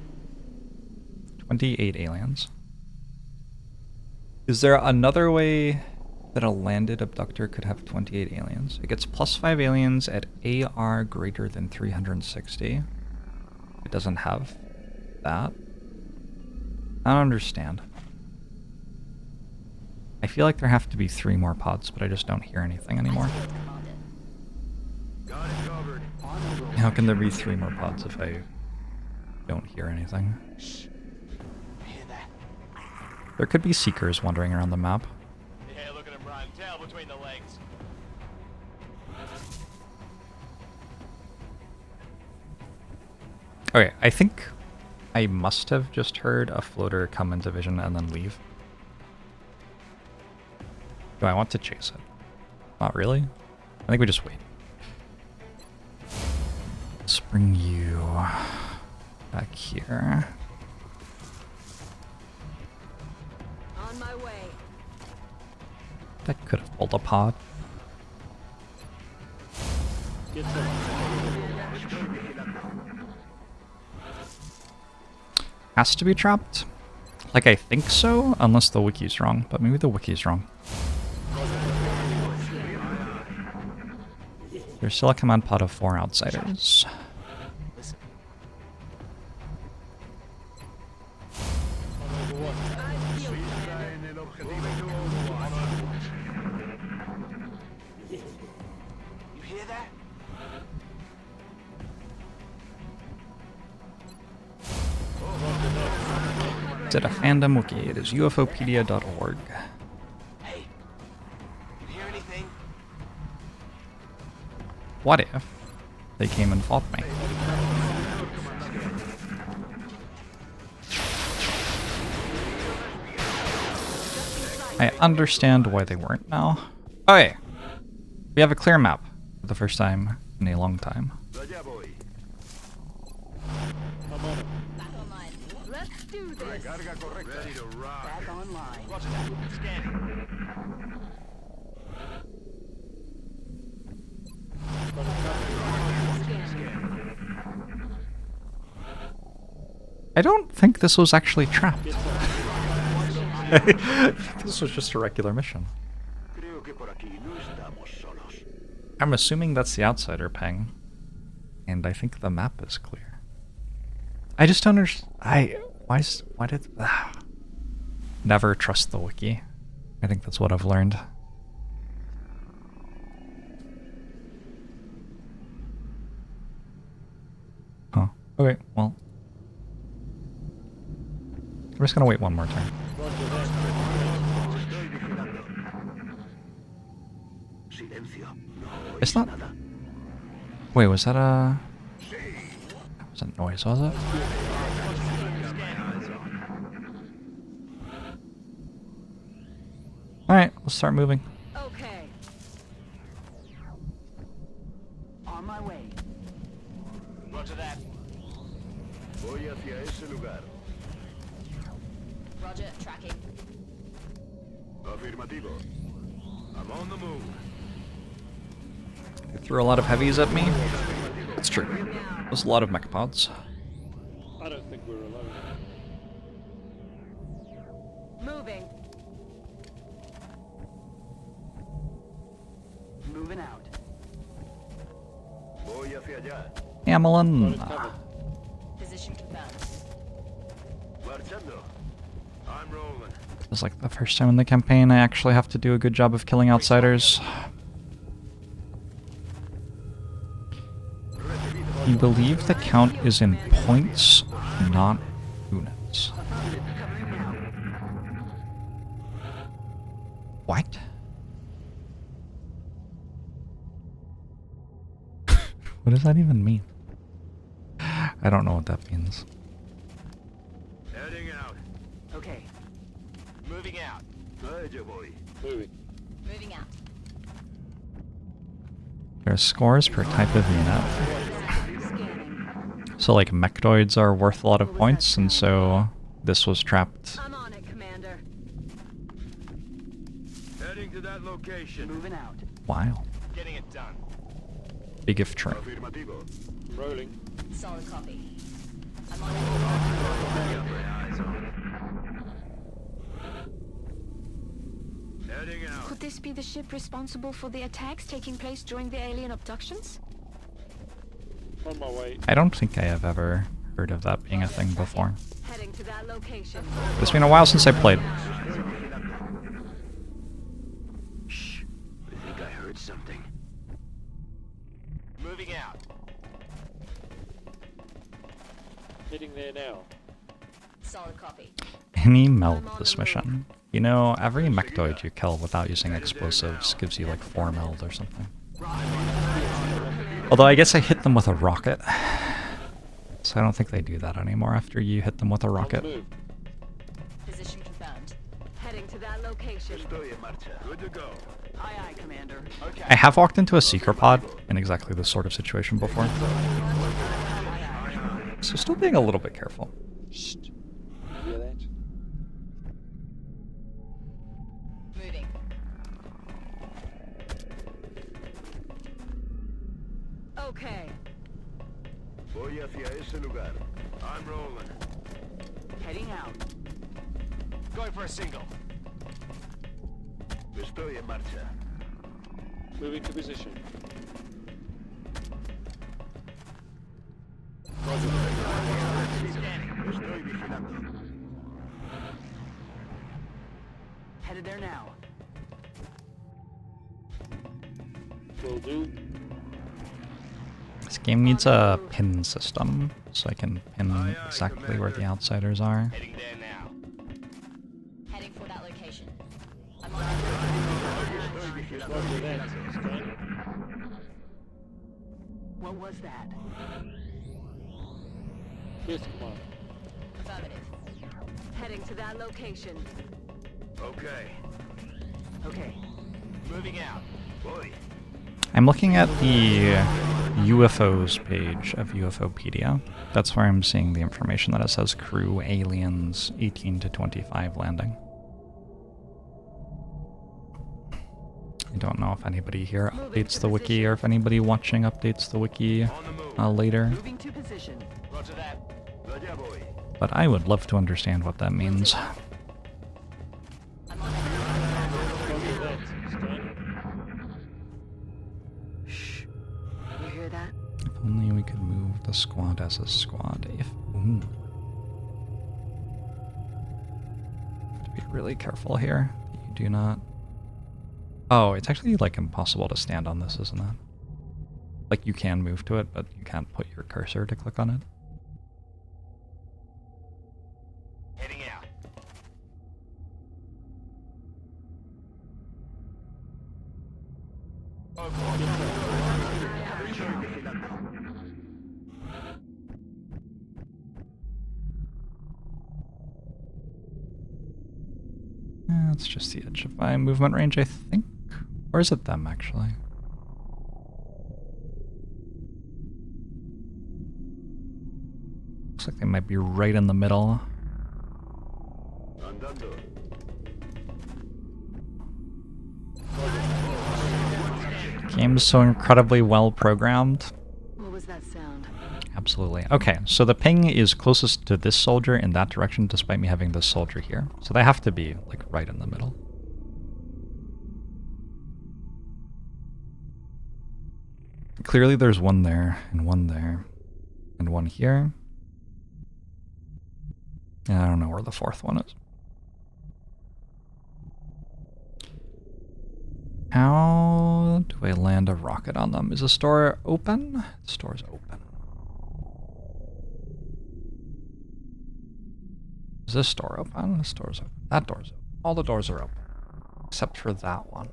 28 aliens. Is there another way that a landed abductor could have 28 aliens? It gets +5 aliens at AR greater than 360. It doesn't have that. I don't understand. I feel like there have to be 3 more pods, but I just don't hear anything anymore. As field commander. Got it covered. How can there be 3 more pods if I don't hear anything? Hear that? There could be seekers wandering around the map. Yeah, look at him run. Tail between the legs. Okay, I think I must have just heard a floater come into vision and then leave. Do I want to chase it? Not really. I think we just wait. Let's bring you back here. On my way. That could have pulled a pod. Get some. Has to be trapped? Like, I think so, unless the wiki's wrong, but maybe the wiki's wrong. There's still a command pod of 4 outsiders. You hear that? Is it a fandom wiki? It is ufopedia.org. Hey. You hear anything? What if they came and fought me? I understand why they weren't now. Okay. We have a clear map for the first time in a long time. Allá voy. I'm on it. Back online. Let's do this. Carga correcta. Ready to rock. Back online. Roger that. Scanning. I don't think this was actually trapped. This was just a regular mission. Creo que por aquí no estamos solos. I'm assuming that's the outsider ping. And I think the map is clear. I just don't understand. Why did... Never trust the wiki. I think that's what I've learned. Huh. Okay, well. We're just gonna wait one more turn. Estoy vigilando. Silencio. No It's oís not... nada. Wait, was that a... Was that noise, was it? Alright, let's start moving. Okay. On my way. Roger that. Voy hacia ese lugar. Roger, tracking. Afirmativo. I'm on the move. They threw a lot of heavies at me. It's true. There's a lot of mech pods. I don't think we're alone. Moving. Moving out. Voy hacia allá. Hamelin. Got it covered. Position confirmed. Marchando. I'm rolling. This is like the first time in the campaign I actually have to do a good job of killing outsiders. You believe the count is in points, not units. What? What does that even mean? I don't know what that means. Heading out. Okay. Moving out. Allá voy. Moving. Moving out. There are scores per type of unit. Scanning. So like mechtoids are worth a lot of points, and so this was trapped. I'm on it, Commander. Heading to that location. Moving out. Wow. Getting it done. Big if true. Affirmativo. Rolling. Solid copy. I'm on it. Got my eyes on it. Heading out. Could this be the ship responsible for the attacks taking place during the alien abductions? On my way. I don't think I have ever heard of that being a thing before. Heading to that location. It's been a while since I played. Shh. I think I heard something. Moving out. Heading there now. Solid copy. Any meld this mission. You know, every mechtoid you kill without using explosives gives you like 4 meld or something. Although I guess I hit them with a rocket. So I don't think they do that anymore after you hit them with a On the rocket. move. Position confirmed. Heading to that location. Estoy en marcha. Good to go. Aye, aye, Commander. Okay. I have walked into a seeker pod in exactly this sort of situation before. So still being a little bit careful. Shh. You hear that? Moving. Okay. Voy hacia ese lugar. I'm rolling. Heading out. Going for a single. Estoy en marcha. Moving to position. Estoy vigilando. Headed there now. Will do. This game needs a pin system, so I can pin exactly where the outsiders are. Heading there now. Heading for that location. I'm on it. Roger that. Scan. What was that? Yes, Commander. Affirmative. Heading to that location. Okay. Okay. Moving out. Voy. I'm looking at the UFOs page of UFOpedia. That's where I'm seeing the information that it says crew aliens 18 to 25 landing. I don't know if anybody here updates the wiki or if anybody watching updates the wiki On the move. later, Moving to position. Roger that. Allá voy. but I would love to understand what that means. I'm on it. Roger that. Scan. Shh. You hear that? If only we could move the squad as a squad. If ooh. Have to be really careful here. You do not. Oh, it's actually like impossible to stand on this, isn't it? Like you can move to it, but you can't put your cursor to click on it. Heading out. Estoy vigilando. It's just the edge of my movement range, I think. Or is it them, actually? Looks like they might be right in the middle. Andando. Game's so incredibly well programmed. What was that sound? Absolutely. Okay, so the ping is closest to this soldier in that direction, despite me having this soldier here. So they have to be, like, right in the middle. Clearly there's one there, and one there, and one here. And I don't know where the fourth one is. How do I land a rocket on them? Is the store open? The store's open. Is this door open? This door's open. That door's open. All the doors are open. Except for that one.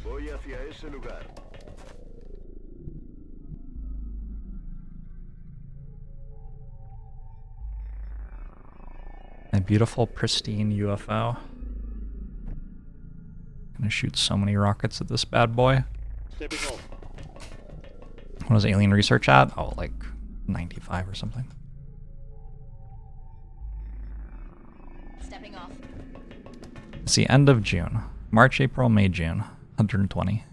Voy hacia ese lugar. A beautiful, pristine UFO. Gonna shoot so many rockets at this bad boy. Stepping off. What was alien research at? Oh, like 95 or something. Stepping off. It's the end of June. March, April, May, June. 120.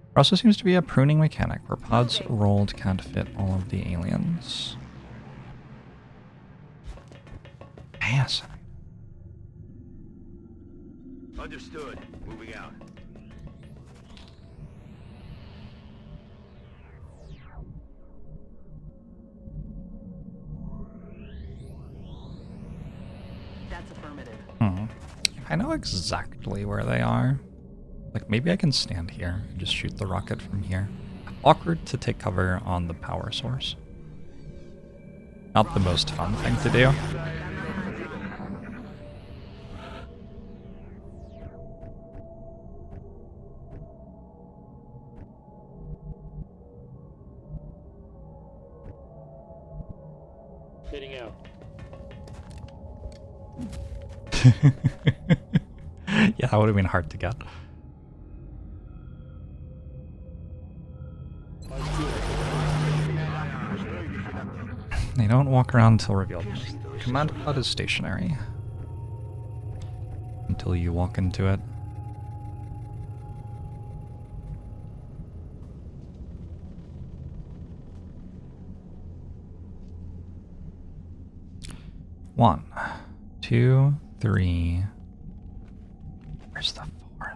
There also seems to be a pruning mechanic where pods rolled can't fit all of the aliens. Fascinating. Understood. Moving out. That's affirmative. I know exactly where they are. Like, maybe I can stand here and just shoot the rocket from here. Awkward to take cover on the power source. Not the most fun thing to do. Heading out. Yeah, that would have been hard to get. They don't walk around until revealed. Command pod is stationary. Until you walk into it. One, two, three. Where's the fourth?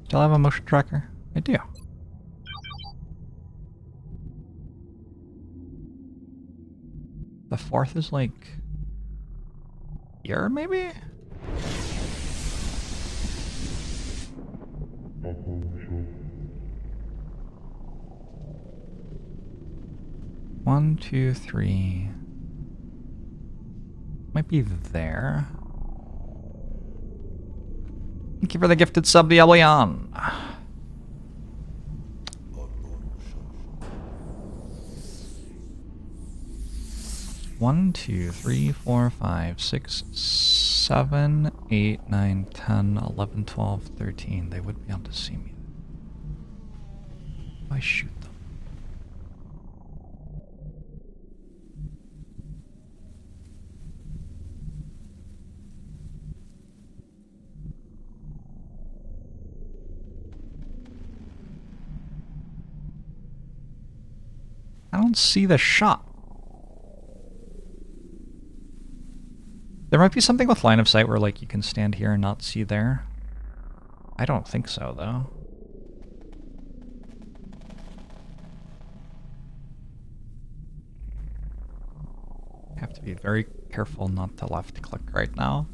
Still have a motion tracker? I do. The fourth is like here, maybe? One, two, three. Might be there. Thank you for the gifted sub, the Elion. One, two, three, four, five, 6, 7, 8, 9, 10, 11, 12, 13. They would be able to see me. I shoot them. I don't see the shot. There might be something with line of sight where, like, you can stand here and not see there. I don't think so, though. I have to be very careful not to left click right now.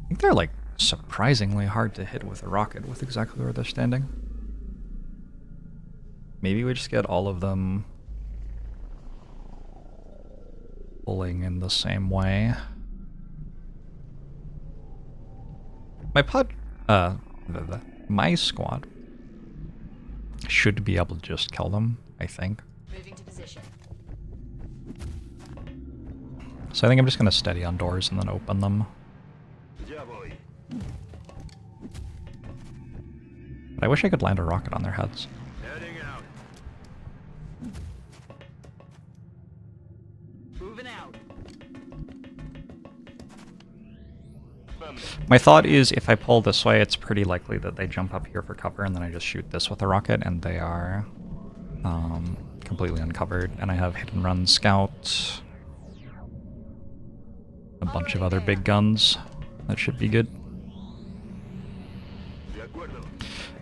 I think they're, like, surprisingly hard to hit with a rocket with exactly where they're standing. Maybe we just get all of them pulling in the same way. My pod, my squad should be able to just kill them, I think. Moving to position. So I think I'm just gonna steady on doors and then open them. Ya voy. But I wish I could land a rocket on their heads. Heading out. Moving out. My thought is if I pull this way, it's pretty likely that they jump up here for cover and then I just shoot this with a rocket and they are completely uncovered. And I have hit and run scout, a bunch of other big guns. That should be good. De acuerdo.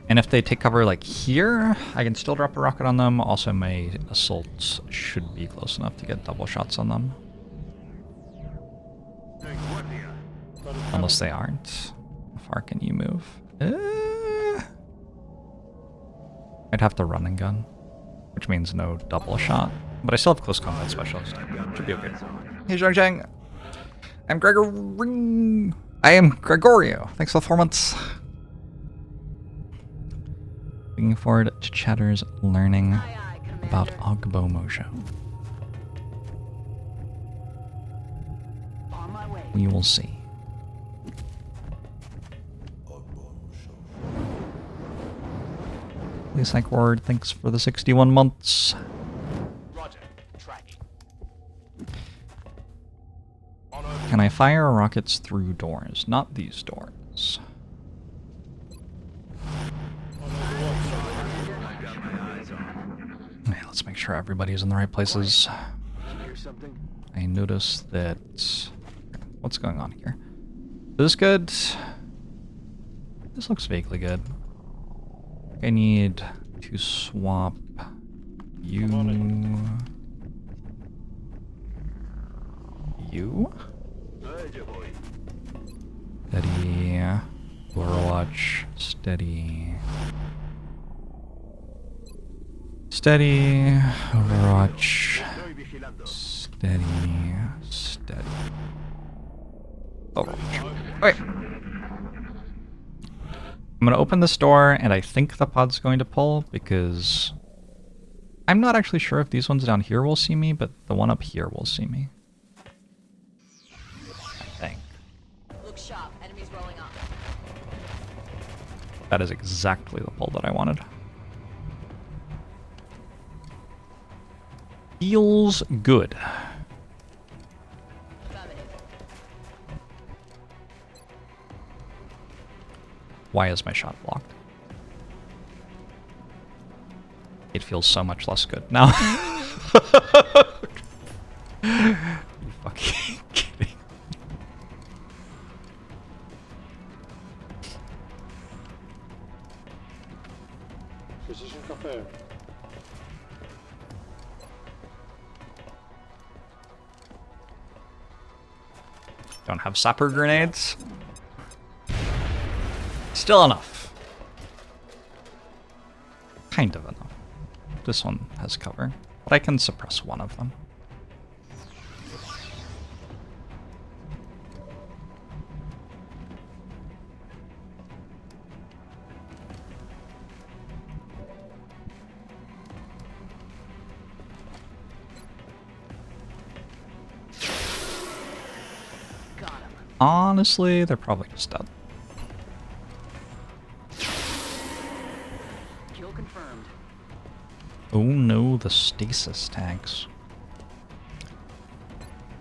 And if they take cover like here, I can still drop a rocket on them. Also, my assaults should be close enough to get double shots on them. En guardia. Unless they aren't. How far can you move? I'd have to run and gun, which means no double shot. But I still have close combat specialist. Should be okay. Hey, Zhang Zhang. I'm Gregory. I am Gregorio. Thanks for the 4 months. Looking forward to Chatter's learning Aye, aye, Commander. about Ogbo Mojo. On my way. We will see. Psych Ward, thanks for the 61 months. Roger. Tracking. Can I fire rockets through doors? Not these doors. I've got my eyes on. Okay, let's make sure everybody's in the right places. Did you hear something? I noticed that... What's going on here? This good? This looks vaguely good. I need to swap you... You? Hey, boy. Steady. Overwatch. Steady. Steady. Overwatch. Estoy vigilando. Steady. Steady. Overwatch. Wait. I'm gonna open this door, and I think the pod's going to pull, because... I'm not actually sure if these ones down here will see me, but the one up here will see me. I think. Look sharp. Enemies rolling up. That is exactly the pull that I wanted. Feels good. Affirmative. Why is my shot blocked? It feels so much less good now. You fucking kidding. Precision confirmed. Don't have sapper grenades. Still enough. Kind of enough. This one has cover, but I can suppress one of them. Got him. Honestly, they're probably just dead. Kill confirmed. Oh no, the stasis tanks.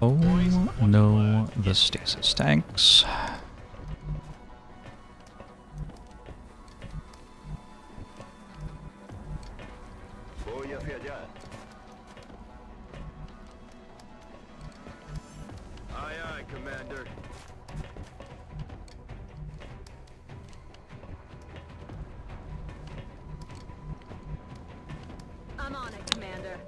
Oh no, the stasis tanks. Voy hacia allá. Aye, aye, Commander. I'm on it, Commander.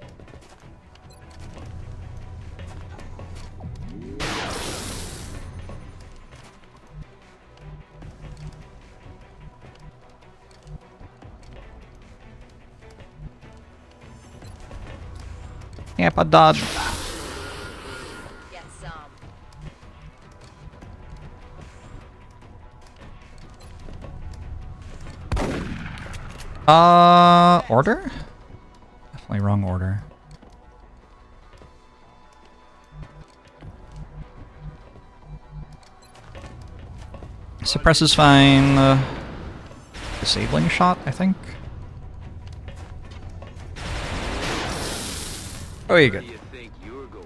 Yep, I dodged. Get some. Order? Definitely wrong order. Suppress is fine. Disabling shot, I think. Oh, you Where good. do you think you're going?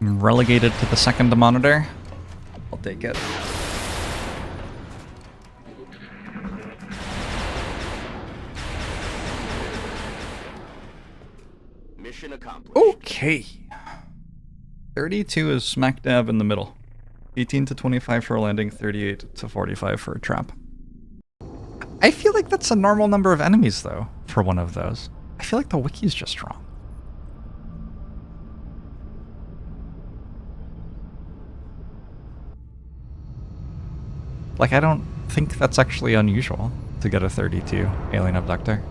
I'm relegated to the second monitor. I'll take it. Mission accomplished. Okay. 32 is smack dab in the middle. 18 to 25 for a landing, 38 to 45 for a trap. I feel like that's a normal number of enemies, though, for one of those. I feel like the wiki's just wrong. Like, I don't think that's actually unusual to get a 32 alien abductor.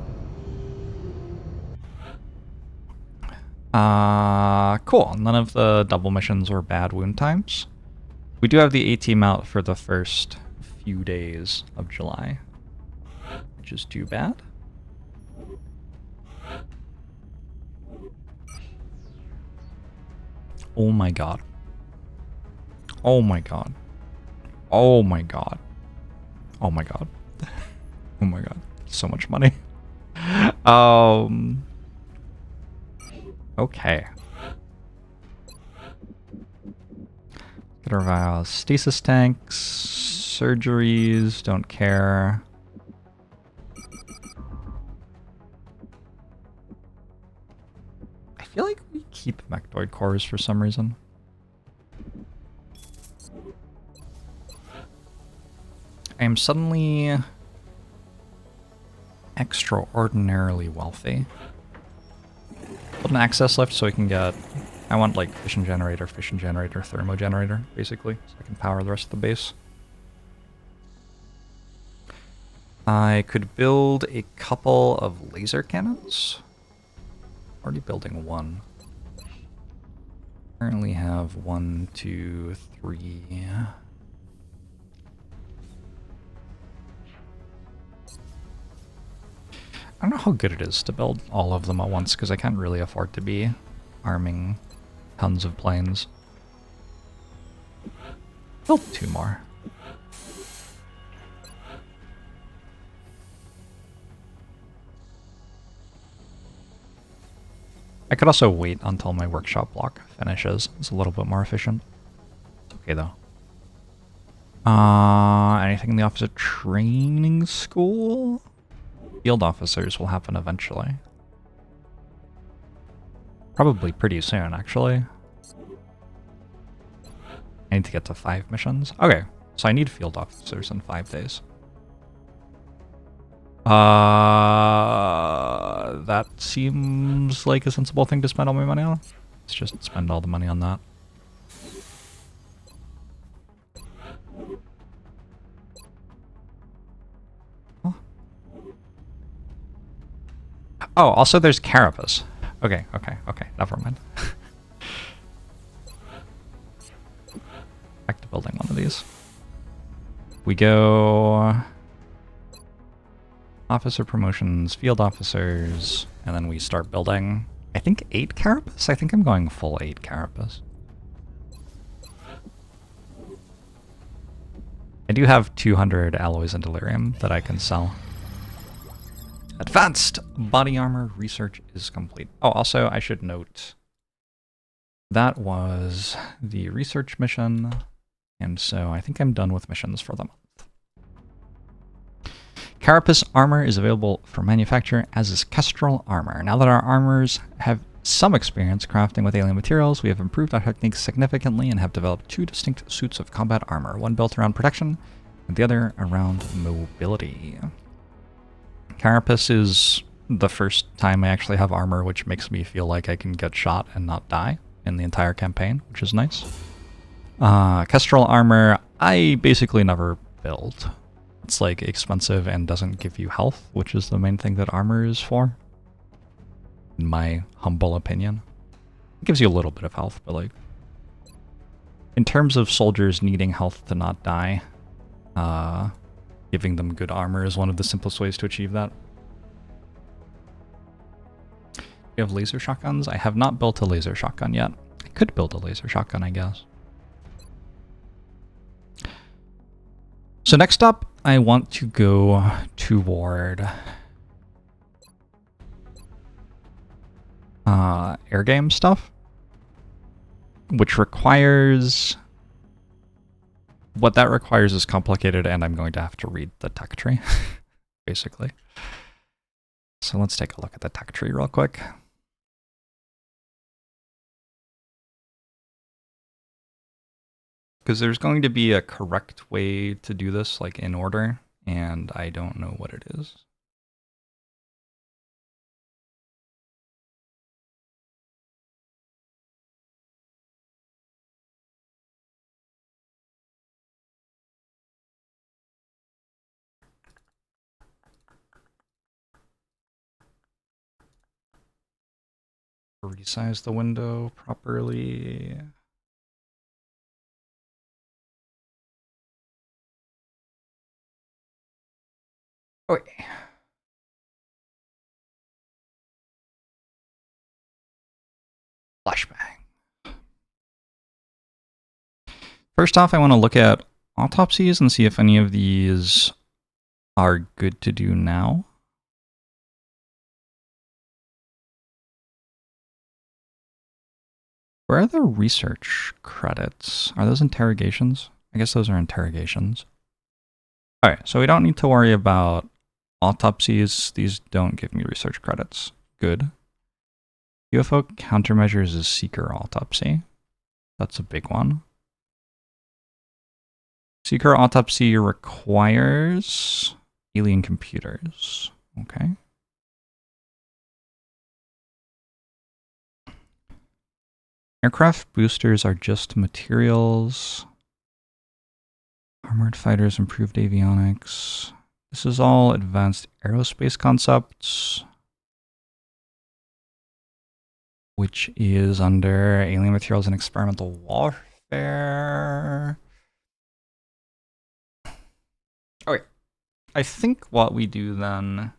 Cool. None of the double missions were bad wound times. We do have the A team out for the first few days of July, which is too bad. Oh my god. Oh my god. Oh my god. Oh my god. Oh my god. So much money. Okay. Get our stasis tanks, surgeries, don't care. I feel like we keep mechtoid cores for some reason. I am suddenly extraordinarily wealthy. Put an access lift so I can get... I want like fission generator, thermo generator, basically, so I can power the rest of the base. I could build a couple of laser cannons. Already building one. Currently have 1, 2, 3. I don't know how good it is to build all of them at once, because I can't really afford to be arming tons of planes. Build 2 more. I could also wait until my workshop block finishes. It's a little bit more efficient. It's okay though. Anything in the officer training school? Field officers will happen eventually. Probably pretty soon, actually. I need to get to 5 missions. Okay, so I need field officers in 5 days. That seems like a sensible thing to spend all my money on. Let's just spend all the money on that. Huh? Oh, also there's Carapace. Okay, never mind. Back to building one of these. We go... officer promotions, field officers, and then we start building, I think 8 Carapace? I think I'm going full 8 Carapace. I do have 200 alloys and delirium that I can sell. Advanced body armor research is complete. Oh, also I should note that was the research mission, and so I think I'm done with missions for the month. Carapace armor is available for manufacture, as is Kestrel armor. Now that our armors have some experience crafting with alien materials, we have improved our techniques significantly and have developed 2 distinct suits of combat armor, one built around protection and the other around mobility. Carapace is the first time I actually have armor, which makes me feel like I can get shot and not die in the entire campaign, which is nice. Kestrel armor, I basically never build. It's like expensive and doesn't give you health, which is the main thing that armor is for, in my humble opinion. It gives you a little bit of health, but like, in terms of soldiers needing health to not die, giving them good armor is one of the simplest ways to achieve that. We have laser shotguns. I have not built a laser shotgun yet. I could build a laser shotgun, I guess. So next up, I want to go toward air game stuff, which requires... what that requires is complicated, and I'm going to have to read the tech tree, basically. So let's take a look at the tech tree real quick. Because there's going to be a correct way to do this, like in order, and I don't know what it is. Resize the window properly. Okay. Flashbang. First off, I want to look at autopsies and see if any of these are good to do now. Where are the research credits? Are those interrogations? I guess those are interrogations. Alright, so we don't need to worry about autopsies. These don't give me research credits. Good. UFO countermeasures is seeker autopsy. That's a big one. Seeker autopsy requires alien computers. Okay. Aircraft boosters are just materials. Armored fighters, improved avionics. This is all advanced aerospace concepts, which is under alien materials and experimental warfare. Okay. I think what we do then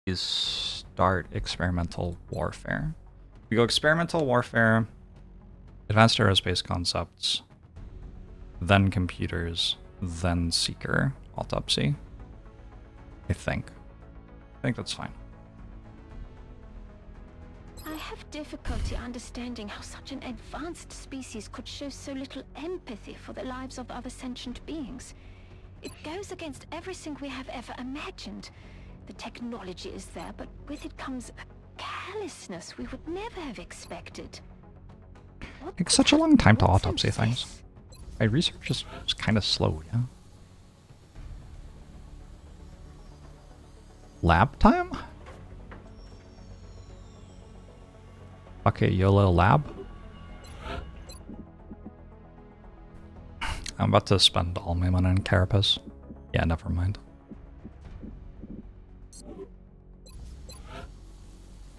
is start experimental warfare. We go experimental warfare, advanced aerospace concepts, then computers, then seeker autopsy. I think that's fine. I have difficulty understanding how such an advanced species could show so little empathy for the lives of other sentient beings. It goes against everything we have ever imagined. The technology is there, but with it comes a callousness we would never have expected. What Takes such a long time to brought autopsy them to things. this? My research is kind of slow, yeah. Lab time? Okay, YOLO lab. I'm about to spend all my money on Carapace. Yeah, never mind.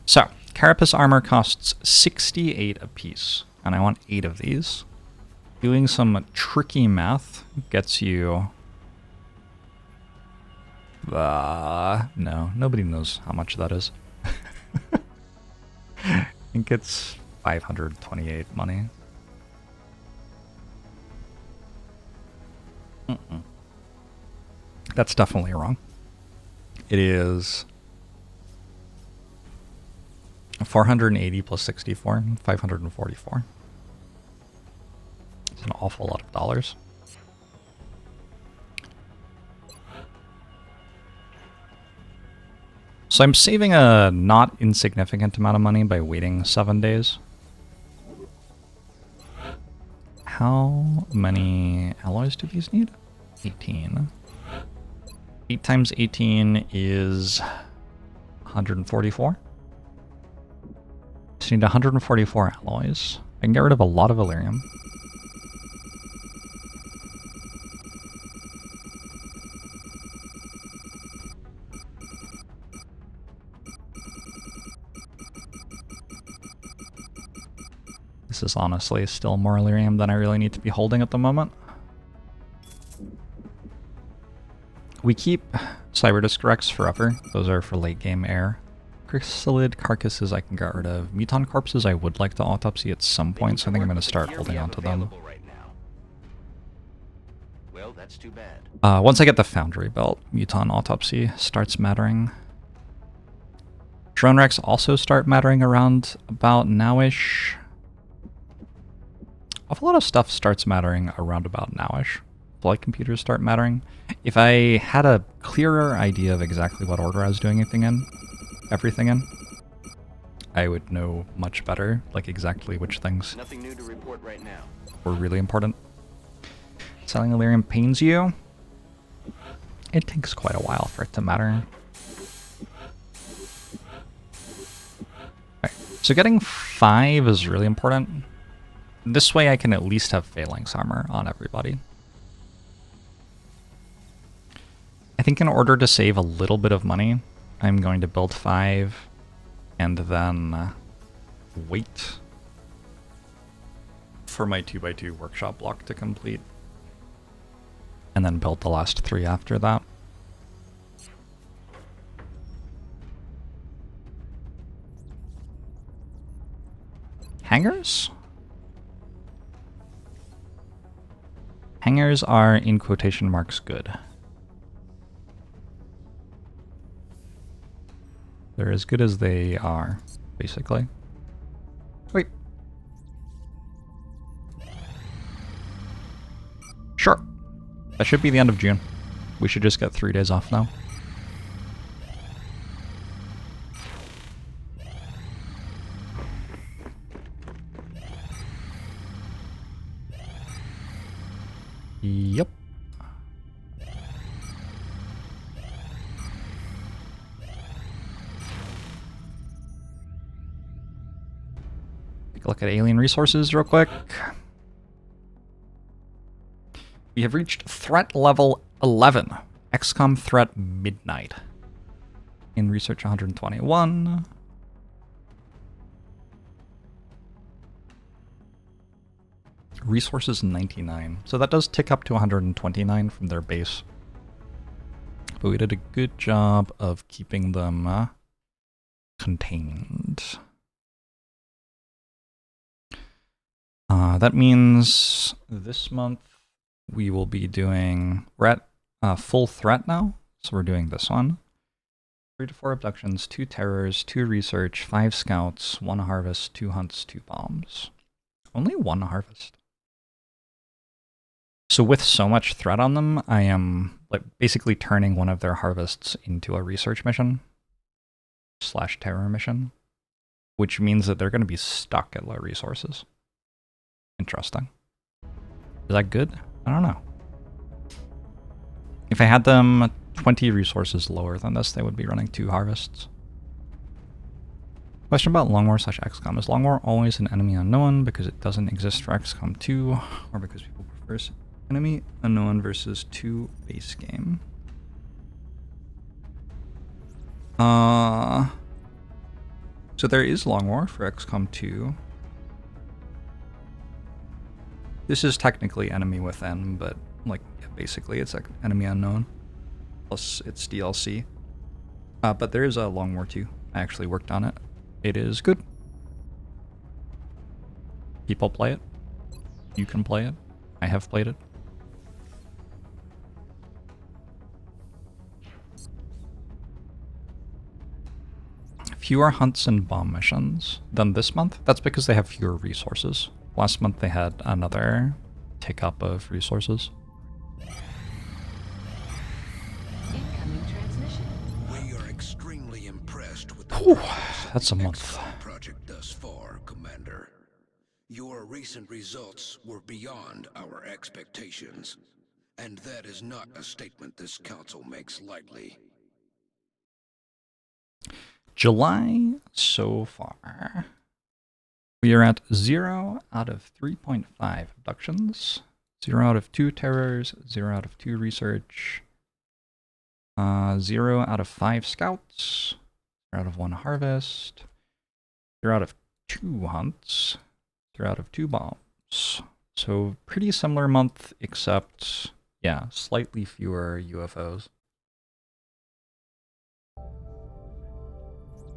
So, Carapace armor costs 68 apiece, and I want 8 of these. Doing some tricky math gets you... no, nobody knows how much that is. I think it's 528 money. That's definitely wrong. It is 480 plus 64, 544. It's an awful lot of dollars. So I'm saving a not insignificant amount of money by waiting 7 days. How many alloys do these need? 18. 8 times 18 is 144. So I need 144 alloys. I can get rid of a lot of Illyrium. This is honestly still more Illyrium than I really need to be holding at the moment. We keep cyberdisc wrecks forever. Those are for late game air. Chrysalid carcasses I can get rid of. Muton corpses I would like to autopsy at some point, so I think I'm going to start holding on to them. Right now. Well, that's too bad. Once I get the Foundry belt, Muton autopsy starts mattering. Drone wrecks also start mattering around about nowish. A lot of stuff starts mattering around about nowish. Flight computers start mattering. If I had a clearer idea of exactly what order I was doing everything in, I would know much better, like exactly which things Nothing new to report right now. were really important. Selling Illyrium pains you. It takes quite a while for it to matter. Alright, so getting 5 is really important. This way I can at least have Phalanx armor on everybody. I think in order to save a little bit of money, I'm going to build 5 and then wait for my 2x2 workshop block to complete. And then build the last 3 after that. Hangars? Hangars are, in quotation marks, good. They're as good as they are, basically. Wait. Sure. That should be the end of June. We should just get 3 days off now. Yep. Take a look at alien resources real quick. We have reached threat level 11. XCOM threat midnight. In research 121. Resources 99. So that does tick up to 129 from their base. But we did a good job of keeping them contained. That means this month we will be doing... We're at full threat now, so we're doing this one. 3 to 4 abductions, 2 terrors, 2 research, 5 scouts, 1 harvest, 2 hunts, 2 bombs. Only 1 harvest. So with so much threat on them, I am like basically turning one of their harvests into a research mission / terror mission, which means that they're going to be stuck at low resources. Interesting. Is that good? I don't know. If I had them 20 resources lower than this, they would be running 2 harvests. Question about Longwar / XCOM. Is Longwar always an enemy unknown because it doesn't exist for XCOM 2, or because people prefer enemy unknown versus 2 base game? So there is Longwar for XCOM 2. This is technically enemy within, but like basically it's like enemy unknown. Plus it's DLC. But there is a Long War 2. I actually worked on it. It is good. People play it. You can play it. I have played it. Fewer hunts and bomb missions than this month. That's because they have fewer resources. Last month they had another tick up of resources. Incoming transmission. We are extremely impressed with Whew, the that's a month. project thus far, Commander. Your recent results were beyond our expectations, and that is not a statement this council makes lightly. July so far. We are at 0 out of 3.5 abductions, 0 out of 2 terrors, 0 out of 2 research, 0 out of 5 scouts, 0 out of 1 harvest, 0 out of 2 hunts, 0 out of 2 bombs. So pretty similar month, except, yeah, slightly fewer UFOs.